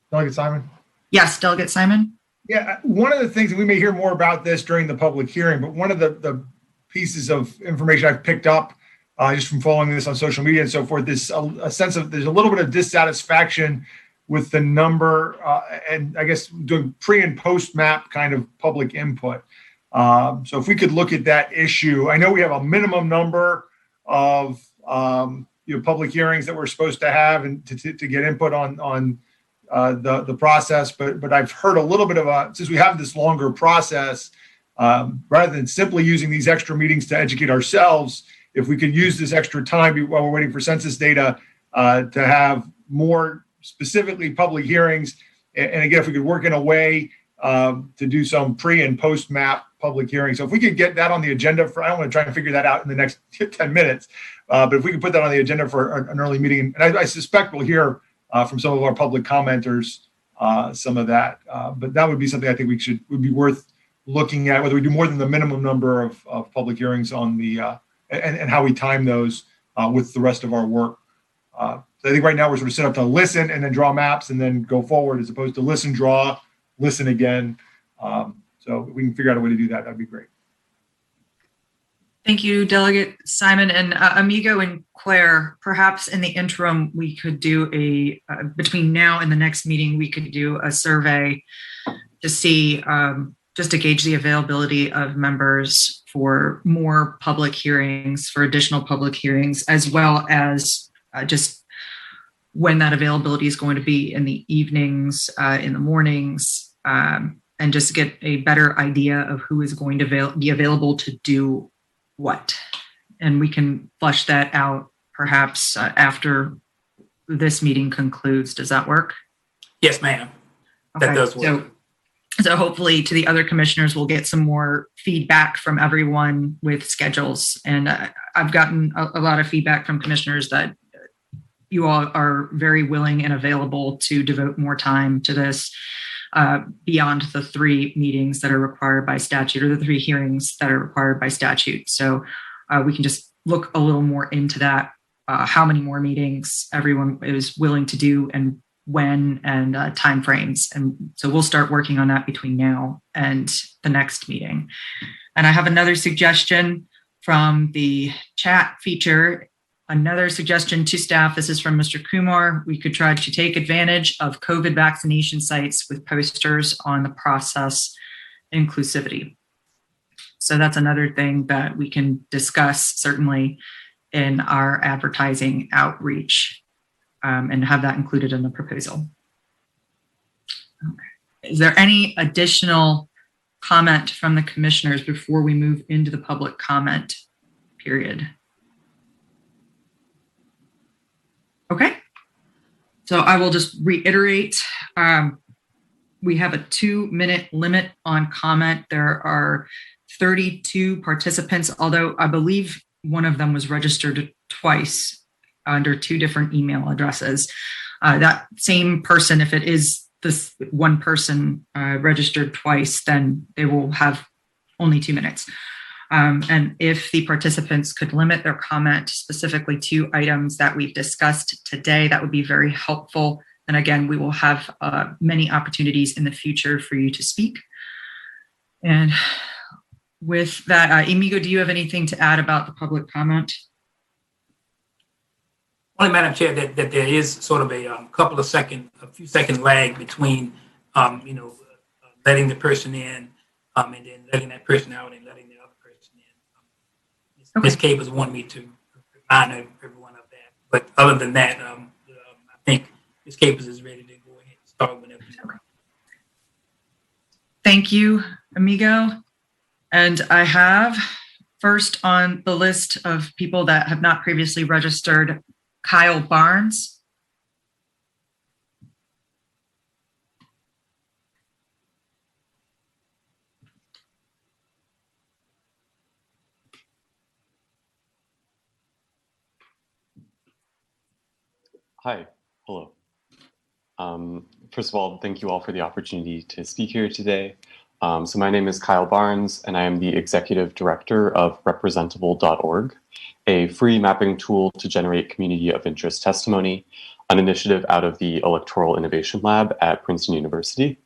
Delegate Simon. Yes, Delegate Simon. Yeah, one of the things, and we may hear more about this during the public hearing, but one of the pieces of information I've picked up just from following this on social media and so forth is a sense of there's a little bit of dissatisfaction with the number and I guess doing pre and post map kind of public input. So if we could look at that issue, I know we have a minimum number of public hearings that we're supposed to have and to get input on the process, but I've heard a little bit of since we have this longer process, rather than simply using these extra meetings to educate ourselves, if we could use this extra time while we're waiting for census data to have more specifically public hearings, and again, if we could work in a way to do some pre and post map public hearings. So if we could get that on the agenda for, I don't want to try and figure that out in the next 10 minutes, but if we could put that on the agenda for an early meeting, and I suspect we'll hear from some of our public commenters some of that, but that would be something I think would be worth looking at, whether we do more than the minimum number of public hearings on the and how we time those with the rest of our work. So I think right now we're sort of set up to listen and then draw maps and then go forward, as opposed to listen, draw, listen again. So if we can figure out a way to do that, that'd be great. Thank you, Delegate Simon. And Amigo and Claire, perhaps in the interim, we could do between now and the next meeting, we could do a survey to see, just to gauge the availability of members for more public hearings, for additional public hearings, as well as just when that availability is going to be in the evenings, in the mornings, and just get a better idea of who is going to be available to do what. And we can flesh that out perhaps after this meeting concludes. Does that work? Yes, ma'am. Okay. That does work. So hopefully to the other commissioners, we'll get some more feedback from everyone with schedules. And I've gotten a lot of feedback from commissioners that you all are very willing and available to devote more time to this beyond the 3 meetings that are required by statute, or the 3 hearings that are required by statute. So we can just look a little more into that, how many more meetings everyone is willing to do and when, and timeframes. And so we'll start working on that between now and the next meeting. And I have another suggestion from the chat feature. Another suggestion to staff, this is from Mr. Kumar. We could try to take advantage of COVID vaccination sites with posters on the process inclusivity. So that's another thing that we can discuss certainly in our advertising outreach. and have that included in the proposal. Okay. Is there any additional comment from the commissioners before we move into the public comment period? Okay. So I will just reiterate, we have a 2-minute limit on comment. There are 32 participants, although I believe one of them was registered twice under 2 different email addresses. That same person, if it is this one person registered twice, then they will have only 2 minutes. And if the participants could limit their comment specifically to items that we've discussed today, that would be very helpful. And again, we will have many opportunities in the future for you to speak. And with that, Amigo, do you have anything to add about the public comment? Only, Madam Chair, that there is sort of a few second lag between, letting the person in and then letting that person out and letting the other person in. Okay. Ms. Capers wanted me to remind everyone of that. But other than that, I think Ms. Capers is ready to go ahead and start whenever you want. Thank you, Amigo. And I have first on the list of people that have not previously registered, Kyle Barnes. Hi, hello. First of all, thank you all for the opportunity to speak here today. So my name is Kyle Barnes, and I am the Executive Director of representable.org, a free mapping tool to generate community of interest testimony, an initiative out of the Electoral Innovation Lab at Princeton University.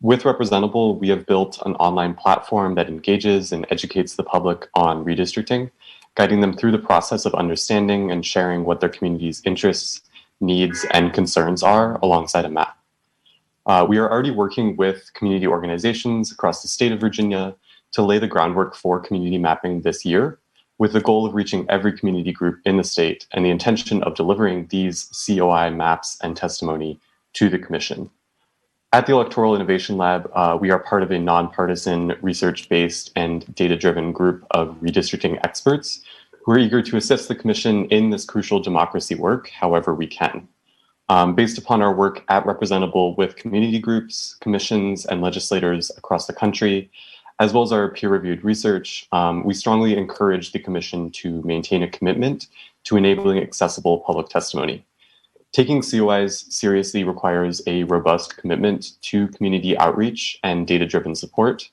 With Representable, we have built an online platform that engages and educates the public on redistricting, guiding them through the process of understanding and sharing what their community's interests, needs, and concerns are alongside a map. We are already working with community organizations across the state of Virginia to lay the groundwork for community mapping this year, with the goal of reaching every community group in the state and the intention of delivering these COI maps and testimony to the Commission. At the Electoral Innovation Lab, we are part of a nonpartisan, research-based, and data-driven group of redistricting experts who are eager to assist the Commission in this crucial democracy work however we can. Based upon our work at Representable with community groups, commissions, and legislators across the country, as well as our peer-reviewed research, we strongly encourage the Commission to maintain a commitment to enabling accessible public testimony. Taking COIs seriously requires a robust commitment to community outreach and data-driven support.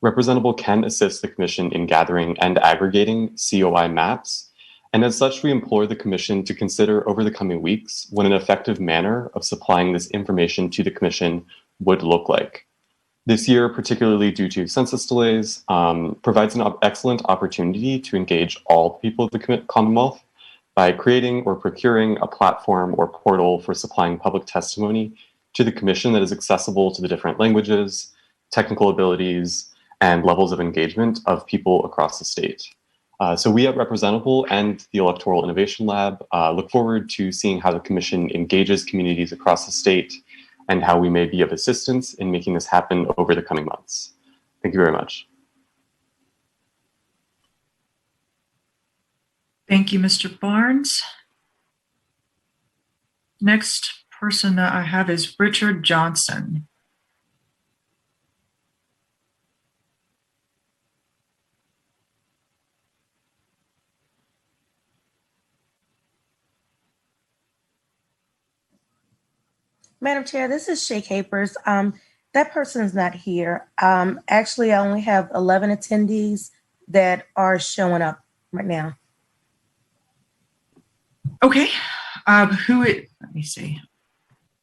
Representable can assist the Commission in gathering and aggregating COI maps, and as such, we implore the Commission to consider over the coming weeks what an effective manner of supplying this information to the Commission would look like. This year, particularly due to census delays, provides an excellent opportunity to engage all people of the Commonwealth by creating or procuring a platform or portal for supplying public testimony to the Commission that is accessible to the different languages, technical abilities, and levels of engagement of people across the state. So we at Representable and the Electoral Innovation Lab look forward to seeing how the Commission engages communities across the state and how we may be of assistance in making this happen over the coming months. Thank you very much. Thank you, Mr. Barnes. Next person that I have is Richard Johnson. Madam Chair, this is Shay Capers. That person is not here. Actually, I only have 11 attendees that are showing up right now. Okay. Let me see.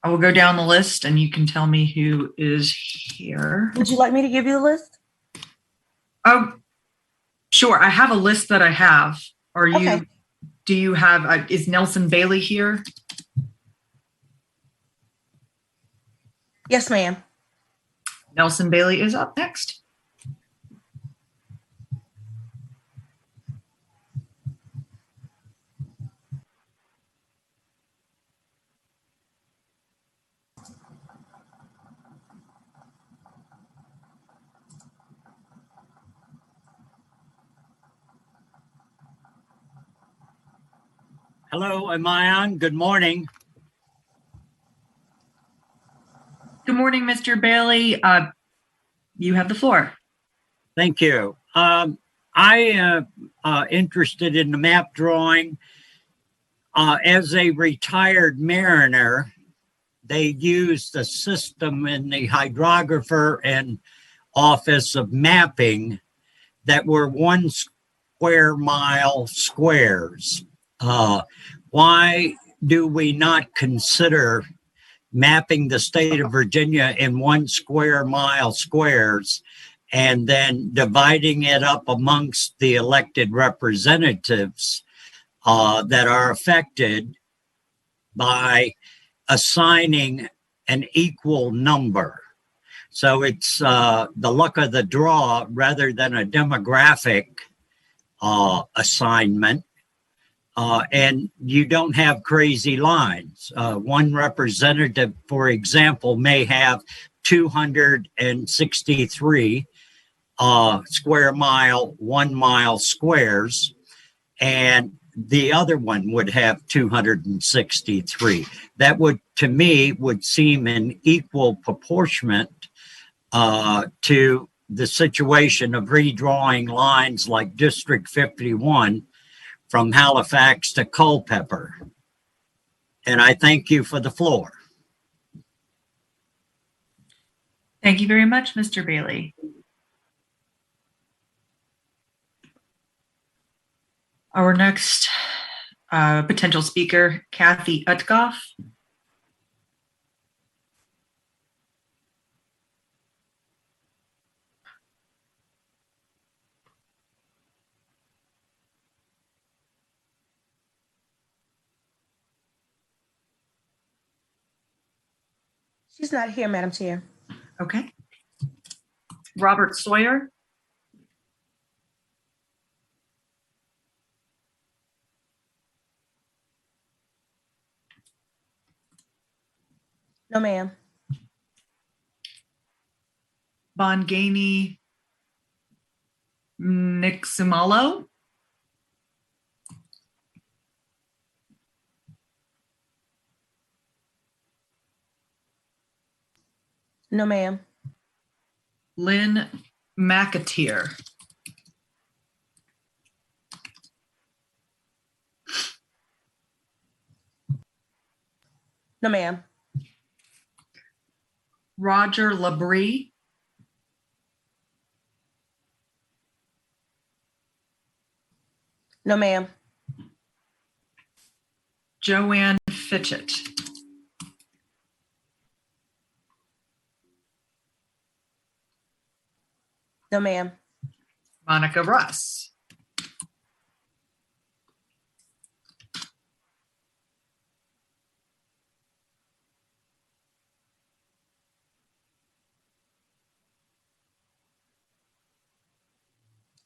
I will go down the list and you can tell me who is here. Would you like me to give you the list? Sure. I have a list that I have. Okay. Do you have, is Nelson Bailey here? Yes, ma'am. Nelson Bailey is up next. Hello, am I on? Good morning. Good morning, Mr. Bailey. You have the floor. Thank you. I am interested in the map drawing. As a retired mariner, they use the system in the hydrographer and office of mapping that were 1 square mile squares. Why do we not consider mapping the state of Virginia in 1 square mile squares and then dividing it up amongst the elected representatives that are affected by assigning an equal number? So it's the luck of the draw rather than a demographic assignment. And you don't have crazy lines. One representative, for example, may have 263 square mile, 1 mile squares, and the other one would have 263. That would, to me, would seem an equal proportionment to the situation of redrawing lines like District 51 from Halifax to Culpeper. And I thank you for the floor. Thank you very much, Mr. Bailey. Our next potential speaker, Kathy Utgoff. She's not here, Madam Chair. Okay. Robert Sawyer. No, ma'am. Bongani Nixumalo. No, ma'am. Lynn McAteer. No, ma'am. Roger Labrie. No, ma'am. Joanne Fitchett. No, ma'am. Monica Russ.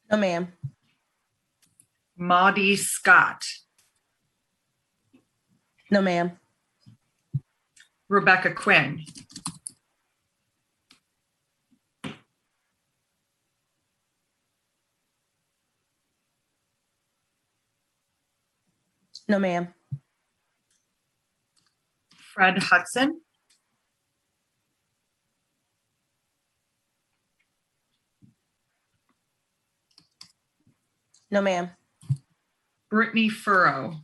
No, ma'am. Maudie Scott. No, ma'am. Rebecca Quinn. No, ma'am. Fred Hudson. No, ma'am. Brittany Furrow.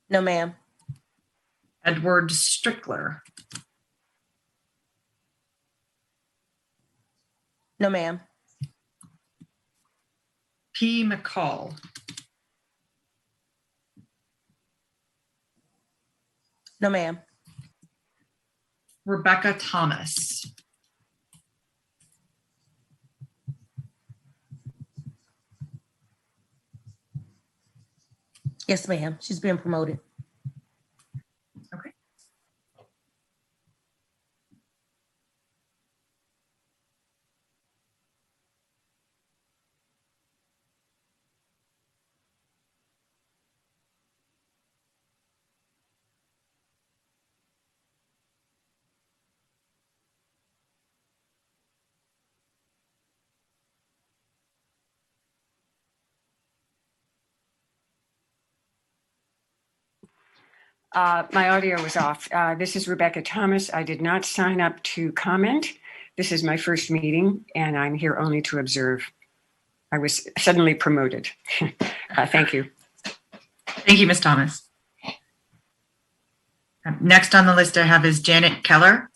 No, ma'am. Edward Strickler. No, ma'am. P. McCall. No, ma'am. Rebecca Thomas. Yes, ma'am. She's being promoted. Okay. My audio was off. This is Rebecca Thomas. I did not sign up to comment. This is my first meeting, and I'm here only to observe. I was suddenly promoted. Thank you. Thank you, Ms. Thomas. Next on the list I have is Janet Keller.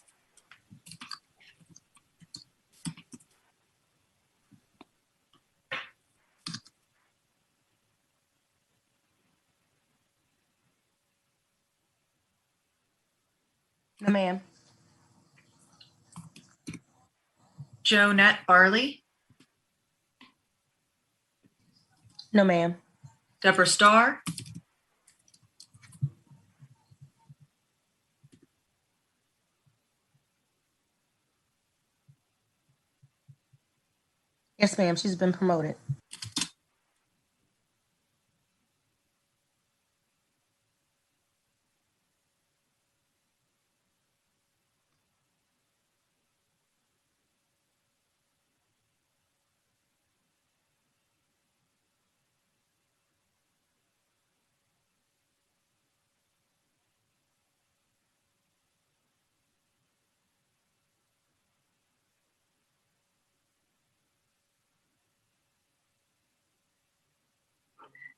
No, ma'am. Jonette Barley. No, ma'am. Deborah Starr. Yes, ma'am. She's been promoted.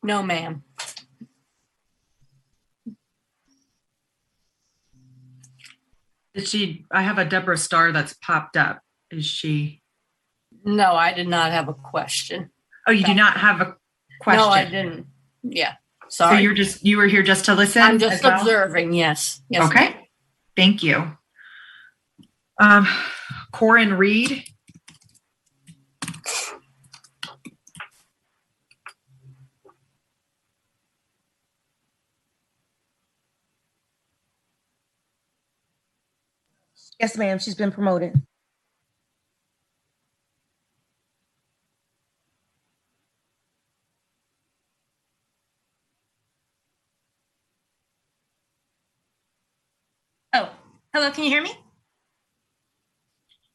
No, ma'am. Did she, I have a Deborah Starr that's popped up. Is she? No, I did not have a question. Oh, you do not have a question? No, I didn't. Yeah, sorry. So you were here just to listen? I'm just as well? observing, yes. Yes. Okay, ma'am. thank you. Corin Reed. Yes, ma'am. She's been promoted. Oh, hello. Can you hear me?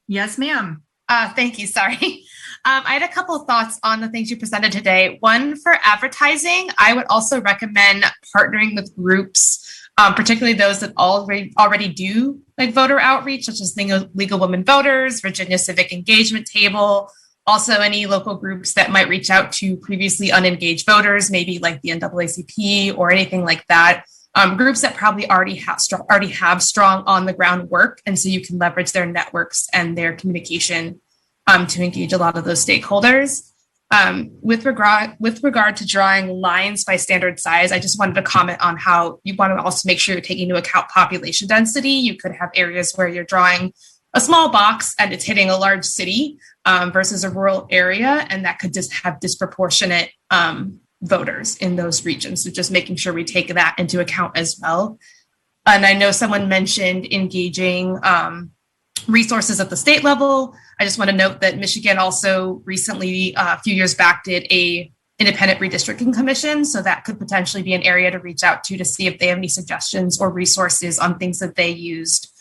Yes, ma'am. Thank you. Sorry. I had a couple of thoughts on the things you presented today. One, for advertising, I would also recommend partnering with groups, particularly those that already do like voter outreach, such as Legal Women Voters, Virginia Civic Engagement Table, also any local groups that might reach out to previously unengaged voters, maybe like the NAACP or anything like that. Groups that probably already have strong on the ground work, and so you can leverage their networks and their communication to engage a lot of those stakeholders. With regard to drawing lines by standard size, I just wanted to comment on how you want to also make sure you're taking into account population density. You could have areas where you're drawing a small box and it's hitting a large city versus a rural area, and that could just have disproportionate voters in those regions. So just making sure we take that into account as well. And I know someone mentioned engaging resources at the state level. I just want to note that Michigan also recently, a few years back, did a independent redistricting commission. So that could potentially be an area to reach out to see if they have any suggestions or resources on things that they used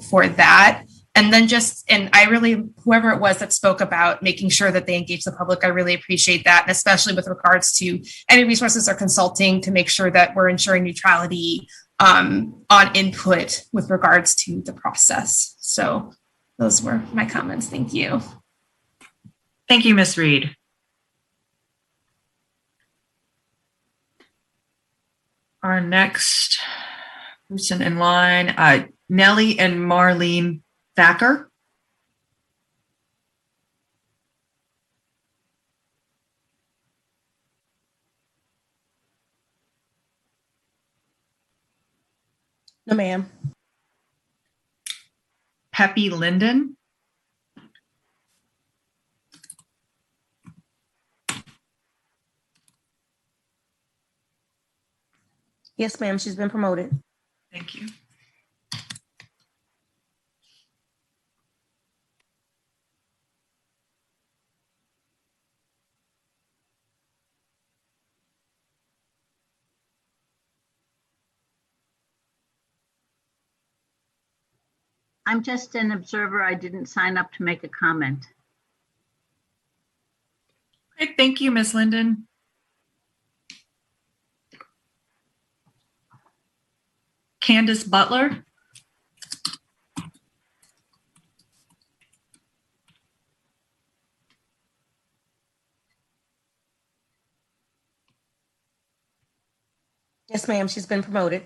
for that. And then whoever it was that spoke about making sure that they engage the public, I really appreciate that. And especially with regards to any resources or consulting to make sure that we're ensuring neutrality on input with regards to the process. So those were my comments. Thank you. Thank you, Ms. Reed. Our next person in line, Nellie and Marlene Thacker. No, ma'am. Peppy Linden. Yes, ma'am. She's been promoted. Thank you. I'm just an observer. I didn't sign up to make a comment. Okay, thank you, Ms. Linden. Candace Butler. Yes, ma'am. She's been promoted.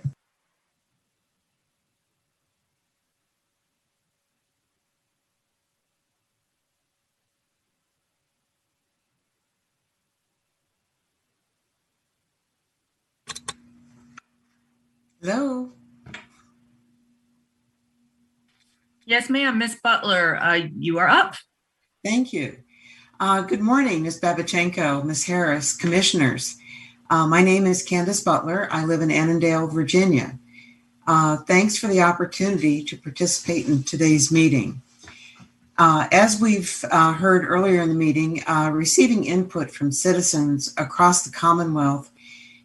Hello. Yes, ma'am. Miss Butler, you are up. Thank you. Good morning, Ms. Babachenko, Ms. Harris, commissioners. My name is Candace Butler. I live in Annandale, Virginia. Thanks for the opportunity to participate in today's meeting. As we've heard earlier in the meeting, receiving input from citizens across the Commonwealth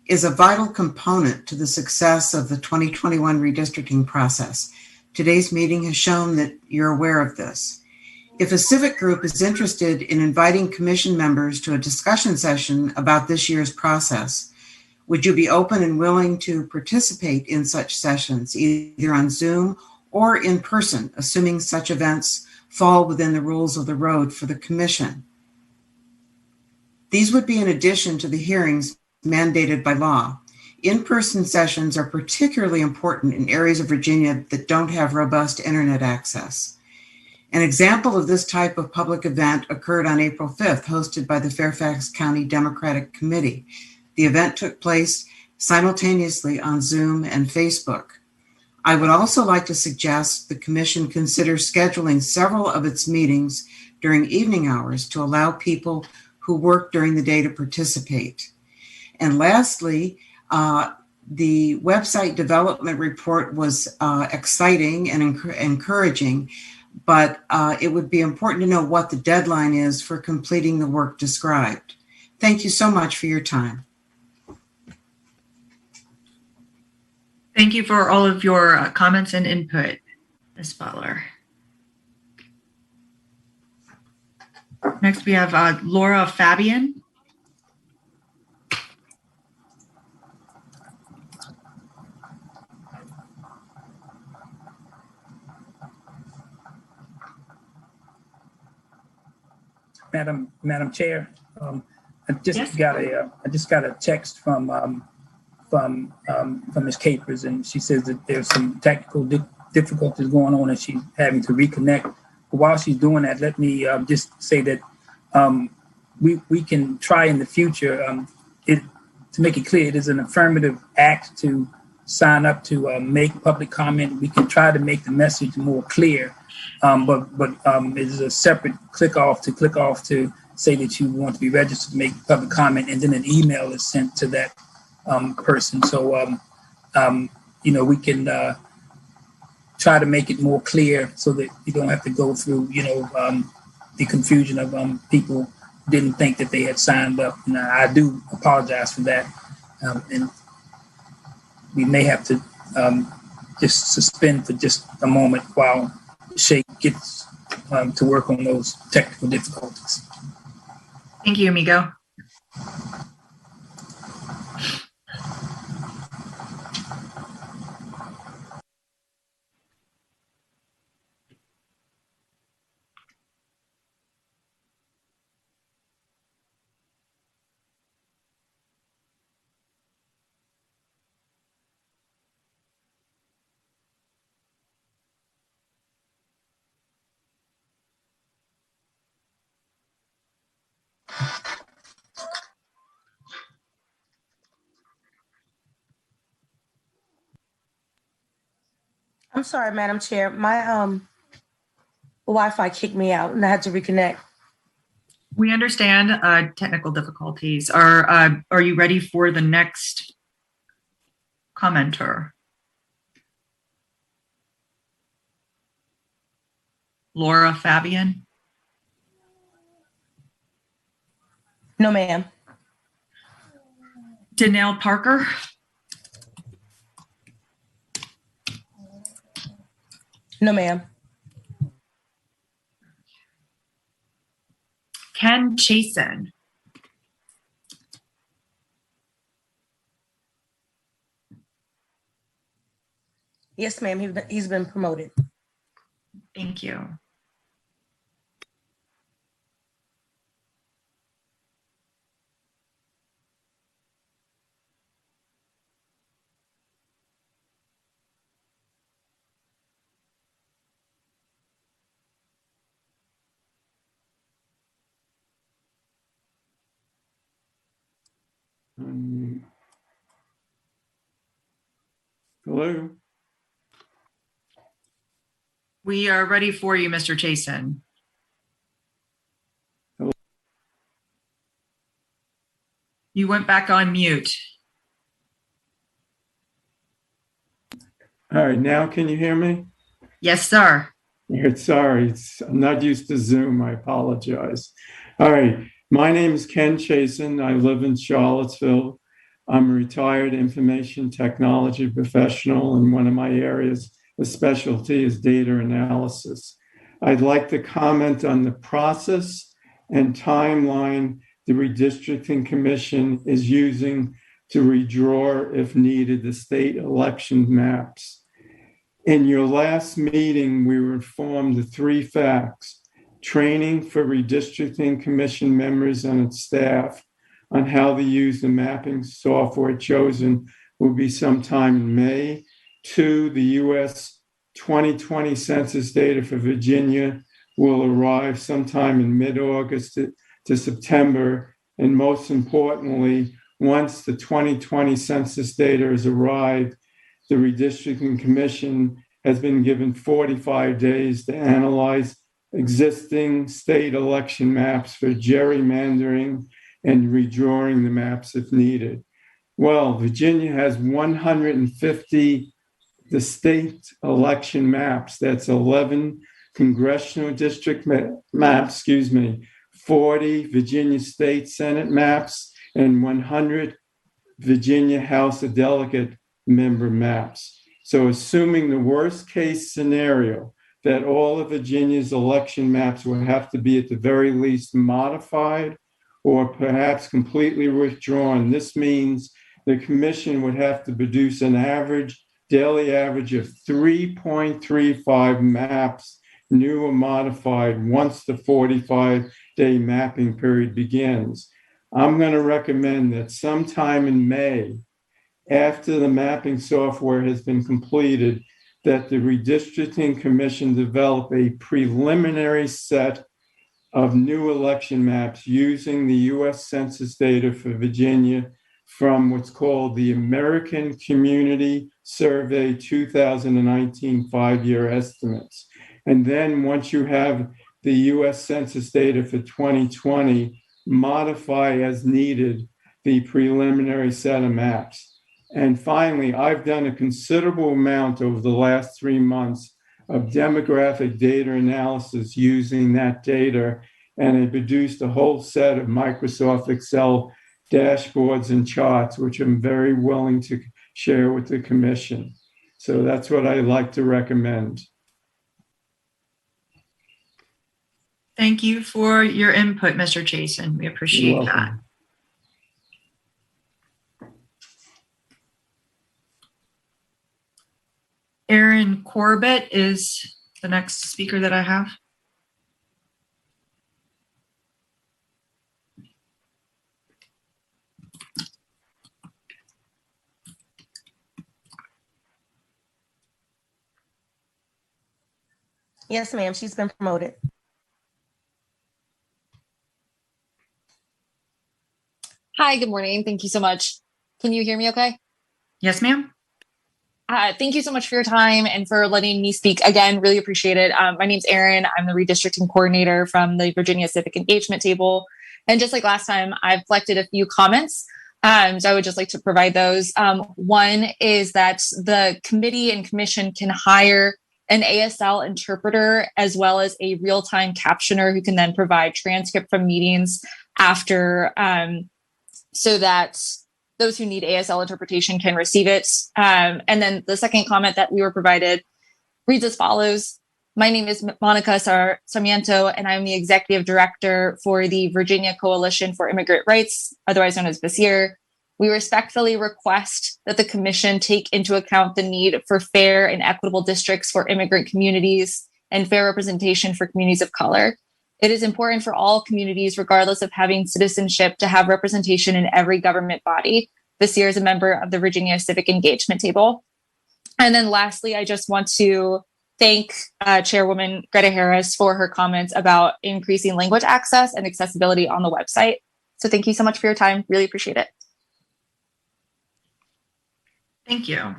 is a vital component to the success of the 2021 redistricting process. Today's meeting has shown that you're aware of this. If a civic group is interested in inviting commission members to a discussion session about this year's process, would you be open and willing to participate in such sessions, either on Zoom or in person, assuming such events fall within the rules of the road for the commission? These would be in addition to the hearings mandated by law. In-person sessions are particularly important in areas of Virginia that don't have robust internet access. An example of this type of public event occurred on April 5th, hosted by the Fairfax County Democratic Committee. The event took place simultaneously on Zoom and Facebook. I would also like to suggest the Commission consider scheduling several of its meetings during evening hours to allow people who work during the day to participate. And lastly, the website development report was exciting and encouraging, but it would be important to know what the deadline is for completing the work described. Thank you so much for your time. Thank you for all of your comments and input, Ms. Butler. Next, we have Laura Fabian. Madam Chair, I just got a text from Ms. Capers, and she says that there's some technical difficulties going on and she's having to reconnect. But while she's doing that, let me just say that we can try in the future to make it clear it is an affirmative act to sign up to make public comment. We can try to make the message more clear, but it is a separate click off to say that you want to be registered to make public comment, and then an email is sent to that person. So, we can try to make it more clear so that you don't have to go through, the confusion of people didn't think that they had signed up. And I do apologize for that. And we may have to just suspend for just a moment while Shay gets to work on those technical difficulties. Thank you, amigo. I'm sorry, Madam Chair. My Wi-Fi kicked me out and I had to reconnect. We understand technical difficulties. Are you ready for the next commenter? Laura Fabian? No, ma'am. Danelle Parker? No, ma'am. Ken Chasen? Yes, ma'am. He's been promoted. Thank you. Hello. We are ready for you, Mr. Chasen. Hello. You went back on mute. All right, now can you hear me? Yes, sir. Sorry, I'm not used to Zoom. I apologize. All right, my name is Ken Chasen. I live in Charlottesville. I'm a retired information technology professional, and one of my areas of specialty is data analysis. I'd like to comment on the process and timeline the Redistricting Commission is using to redraw, if needed, the state election maps. In your last meeting, we were informed of 3 facts: training for Redistricting Commission members and its staff on how to use the mapping software chosen will be sometime in May. 2, the U.S. 2020 census data for Virginia will arrive sometime in mid-August to September. And most importantly, once the 2020 census data has arrived, the Redistricting Commission has been given 45 days to analyze existing state election maps for gerrymandering and redrawing the maps if needed. Well, Virginia has 150 distinct election maps. That's 11 congressional district maps, 40 Virginia State Senate maps, and 100 Virginia House of Delegate member maps. So assuming the worst case scenario that all of Virginia's election maps will have to be at the very least modified or perhaps completely withdrawn, this means the commission would have to produce an daily average of 3.35 maps, new or modified, once the 45-day mapping period begins. I'm going to recommend that sometime in May, after the mapping software has been completed, that the Redistricting Commission develop a preliminary set of new election maps using the U.S. Census data for Virginia from what's called the American Community Survey 2019 5-year estimates. And then once you have the U.S. Census data for 2020, modify as needed the preliminary set of maps. And finally, I've done a considerable amount over the last 3 months of demographic data analysis using that data, and I produced a whole set of Microsoft Excel dashboards and charts, which I'm very willing to share with the commission. So that's what I'd like to recommend. Thank you for your input, Mr. Chasen. We appreciate that. Aaron Corbett is the next speaker that I have. Yes, ma'am. She's been promoted. Hi, good morning. Thank you so much. Can you hear me okay? Yes, ma'am. Thank you so much for your time and for letting me speak again. Really appreciate it. My name's Erin. I'm the Redistricting Coordinator from the Virginia Civic Engagement Table. And just like last time, I've collected a few comments. So I would just like to provide those. One is that the committee and commission can hire an ASL interpreter as well as a real-time captioner who can then provide transcript from meetings after, so that those who need ASL interpretation can receive it. And then the second comment that we were provided reads as follows. My name is Monica Sarmiento, and I'm the Executive Director for the Virginia Coalition for Immigrant Rights, otherwise known as VICIR. We respectfully request that the Commission take into account the need for fair and equitable districts for immigrant communities and fair representation for communities of color. It is important for all communities, regardless of having citizenship, to have representation in every government body. This year as a member of the Virginia Civic Engagement Table. And then lastly, I just want to thank Chairwoman Greta Harris for her comments about increasing language access and accessibility on the website. So thank you so much for your time. Really appreciate it. Thank you.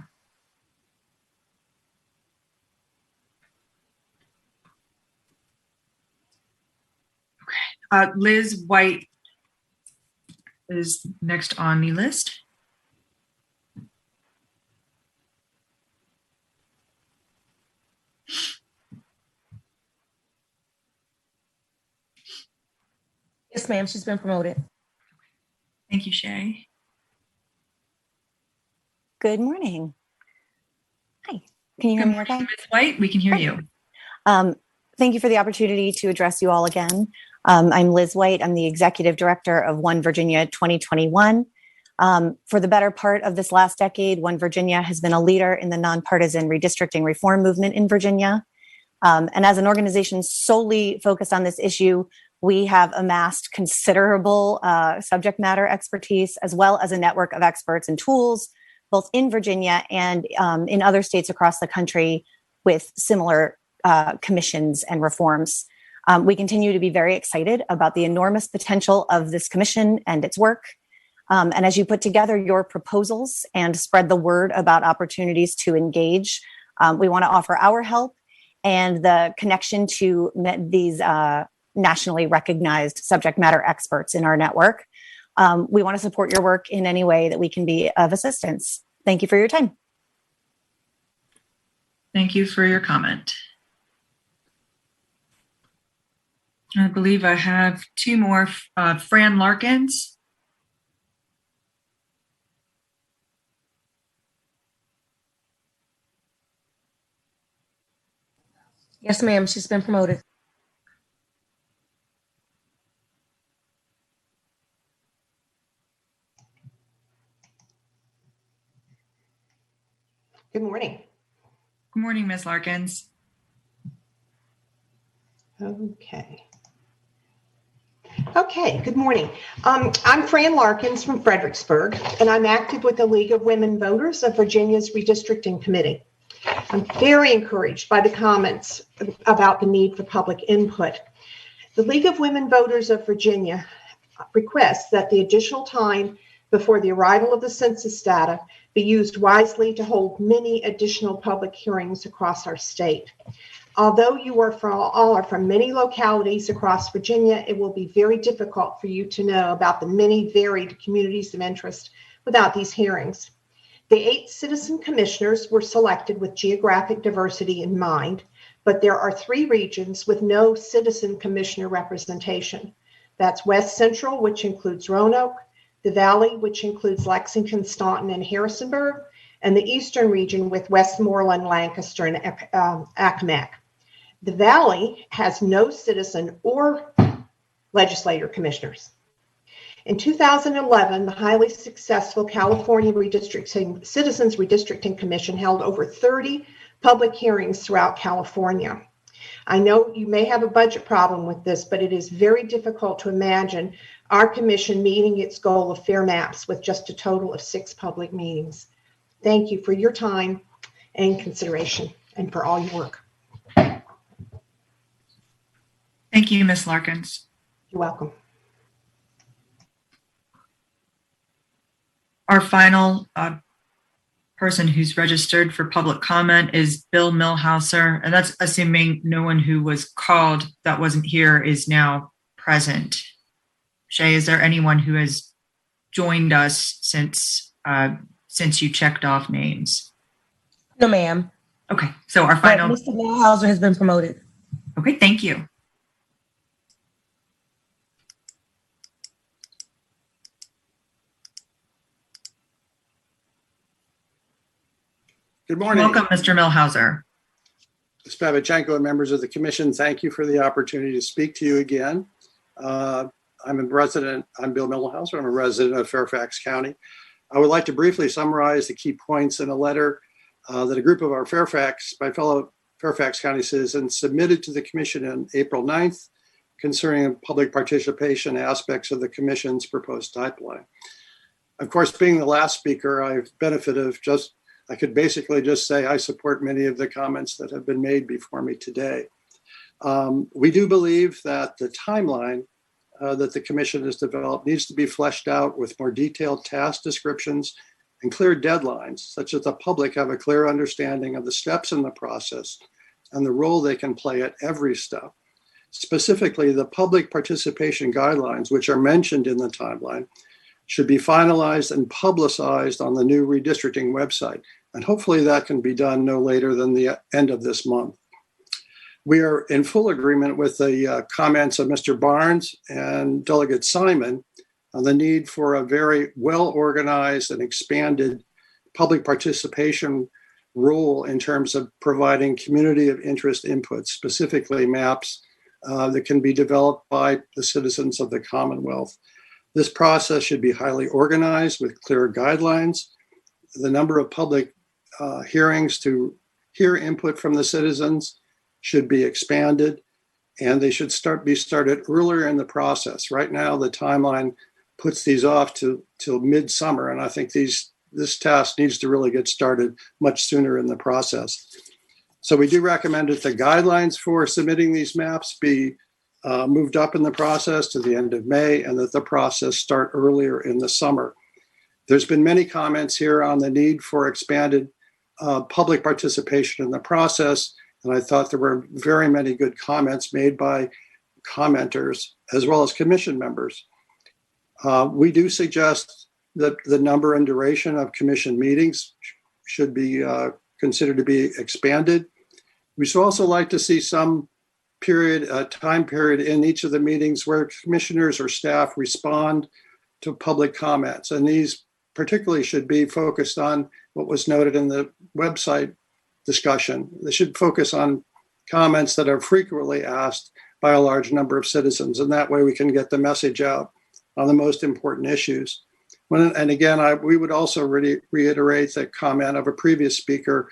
Liz White is next on the list. Yes, ma'am. She's been promoted. Thank you, Shay. Good morning. Hi. Can you hear me okay? Ms. White, we can hear you. Thank you for the opportunity to address you all again. I'm Liz White. I'm the Executive Director of One Virginia 2021. For the better part of this last decade, One Virginia has been a leader in the nonpartisan redistricting reform movement in Virginia. And as an organization solely focused on this issue, we have amassed considerable subject matter expertise, as well as a network of experts and tools, both in Virginia and in other states across the country with similar commissions and reforms. We continue to be very excited about the enormous potential of this commission and its work. And as you put together your proposals and spread the word about opportunities to engage, we want to offer our help and the connection to these nationally recognized subject matter experts in our network. We want to support your work in any way that we can be of assistance. Thank you for your time. Thank you for your comment. I believe I have two more. Fran Larkins. Yes, ma'am. She's been promoted. Good morning. Good morning, Ms. Larkins. Okay, good morning. I'm Fran Larkins from Fredericksburg, and I'm active with the League of Women Voters of Virginia's Redistricting Committee. I'm very encouraged by the comments about the need for public input. The League of Women Voters of Virginia requests that the additional time before the arrival of the census data be used wisely to hold many additional public hearings across our state. Although you are from many localities across Virginia, it will be very difficult for you to know about the many varied communities of interest without these hearings. The 8 citizen commissioners were selected with geographic diversity in mind, but there are 3 regions with no citizen commissioner representation. That's West Central, which includes Roanoke, the Valley, which includes Lexington, Staunton, and Harrisonburg, and the Eastern region with Westmoreland, Lancaster, and Accomack. The Valley has no citizen or legislator commissioners. In 2011, the highly successful California Citizens Redistricting Commission held over 30 public hearings throughout California. I know you may have a budget problem with this, but it is very difficult to imagine our commission meeting its goal of fair maps with just a total of 6 public meetings. Thank you for your time and consideration and for all your work. Thank you, Ms. Larkins. You're welcome. Our final person who's registered for public comment is Bill Millhauser, and that's assuming no one who was called that wasn't here is now present. Shay, is there anyone who has joined us since you checked off names? No, ma'am. Okay, so our final. But Mr. Millhauser has been promoted. Okay, thank you. Good morning. Welcome, Mr. Millhauser. Ms. Pavlichenko and members of the commission, thank you for the opportunity to speak to you again. I'm Bill Millhauser. I'm a resident of Fairfax County. I would like to briefly summarize the key points in a letter that a group of our my fellow Fairfax County citizens submitted to the Commission on April 9th concerning public participation aspects of the Commission's proposed pipeline. Of course, being the last speaker, I've benefited of I could basically just say I support many of the comments that have been made before me today. We do believe that the timeline that the Commission has developed needs to be fleshed out with more detailed task descriptions and clear deadlines, such that the public have a clear understanding of the steps in the process and the role they can play at every step. Specifically, the public participation guidelines, which are mentioned in the timeline, should be finalized and publicized on the new redistricting website. And hopefully that can be done no later than the end of this month. We are in full agreement with the comments of Mr. Barnes and Delegate Simon on the need for a very well-organized and expanded public participation role in terms of providing community of interest input, specifically maps that can be developed by the citizens of the Commonwealth. This process should be highly organized with clear guidelines. The number of public hearings to hear input from the citizens should be expanded, and they should be started earlier in the process. Right now, the timeline puts these off till midsummer, and I think this task needs to really get started much sooner in the process. So we do recommend that the guidelines for submitting these maps be moved up in the process to the end of May, and that the process start earlier in the summer. There's been many comments here on the need for expanded public participation in the process, and I thought there were very many good comments made by commenters as well as commission members. We do suggest that the number and duration of commission meetings should be considered to be expanded. We should also like to see some time period in each of the meetings where commissioners or staff respond to public comments. And these particularly should be focused on what was noted in the website discussion. They should focus on comments that are frequently asked by a large number of citizens. And that way we can get the message out on the most important issues. And again, we would also reiterate the comment of a previous speaker,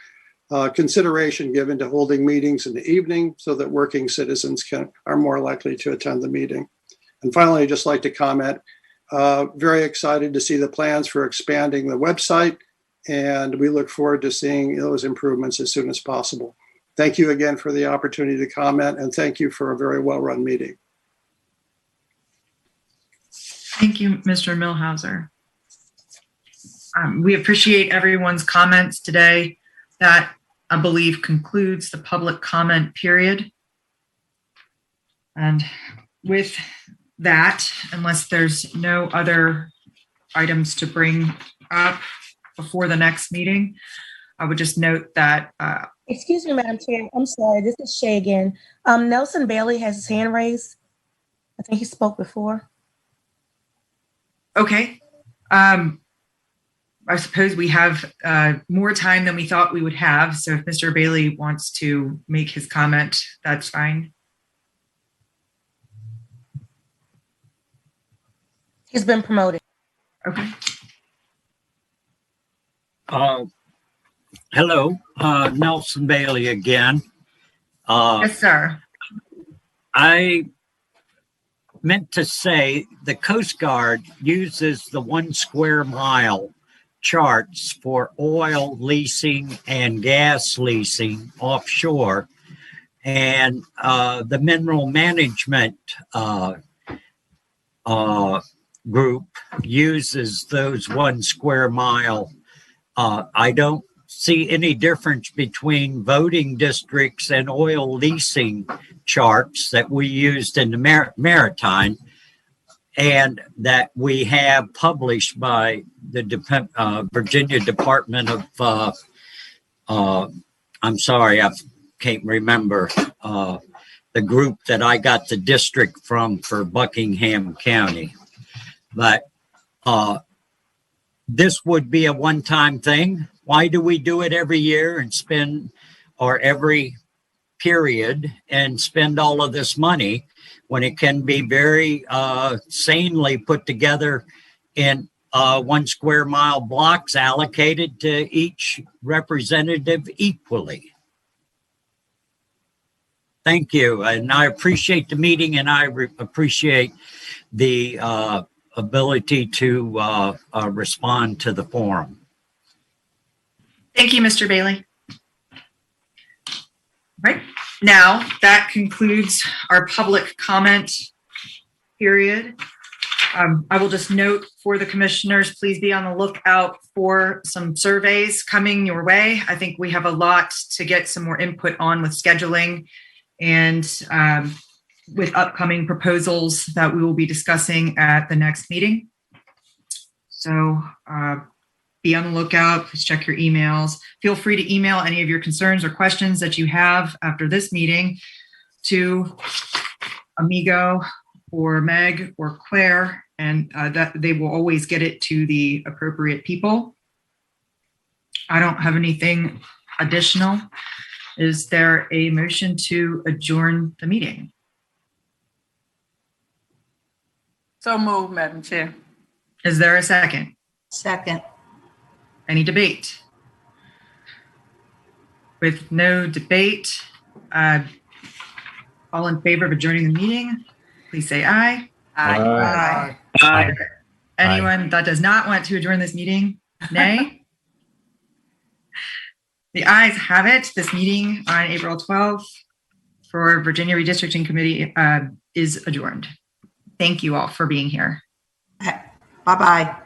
consideration given to holding meetings in the evening so that working citizens are more likely to attend the meeting. And finally, I'd just like to comment, very excited to see the plans for expanding the website, and we look forward to seeing those improvements as soon as possible. Thank you again for the opportunity to comment, and thank you for a very well-run meeting. Thank you, Mr. Millhauser. We appreciate everyone's comments today. That, I believe, concludes the public comment period. And with that, unless there's no other items to bring up before the next meeting, I would just note that. Excuse me, Madam Chair. I'm sorry. This is Shay again. Nelson Bailey has his hand raised. I think he spoke before. Okay. I suppose we have more time than we thought we would have. So if Mr. Bailey wants to make his comment, that's fine. He's been promoted. Okay. Hello, Nelson Bailey again. Yes, sir. I meant to say the Coast Guard uses the 1 square mile charts for oil leasing and gas leasing offshore. And the mineral management group uses those 1 square mile. I don't see any difference between voting districts and oil leasing charts that we used in the Maritime and that we have published by the Virginia Department of, I'm sorry, I can't remember the group that I got the district from for Buckingham County. But this would be a one-time thing. Why do we do it every year and spend, or every period, and spend all of this money when it can be very sanely put together in 1 square mile blocks allocated to each representative equally. Thank you. And I appreciate the meeting, and I appreciate the ability to respond to the forum. Thank you, Mr. Bailey. Right now, that concludes our public comment period. I will just note for the commissioners, please be on the lookout for some surveys coming your way. I think we have a lot to get some more input on with scheduling and with upcoming proposals that we will be discussing at the next meeting. So be on the lookout. Please check your emails. Feel free to email any of your concerns or questions that you have after this meeting to Amigo or Meg or Claire, and that they will always get it to the appropriate people. I don't have anything additional. Is there a motion to adjourn the meeting? So moved, Madam Chair. Is there a second? Second. Any debate? With no debate, all in favor of adjourning the meeting, please say aye. Aye. Aye. Anyone that does not want to adjourn this meeting, nay? The ayes have it. This meeting on April 12th for Virginia Redistricting Committee is adjourned. Thank you all for being here. Bye-bye.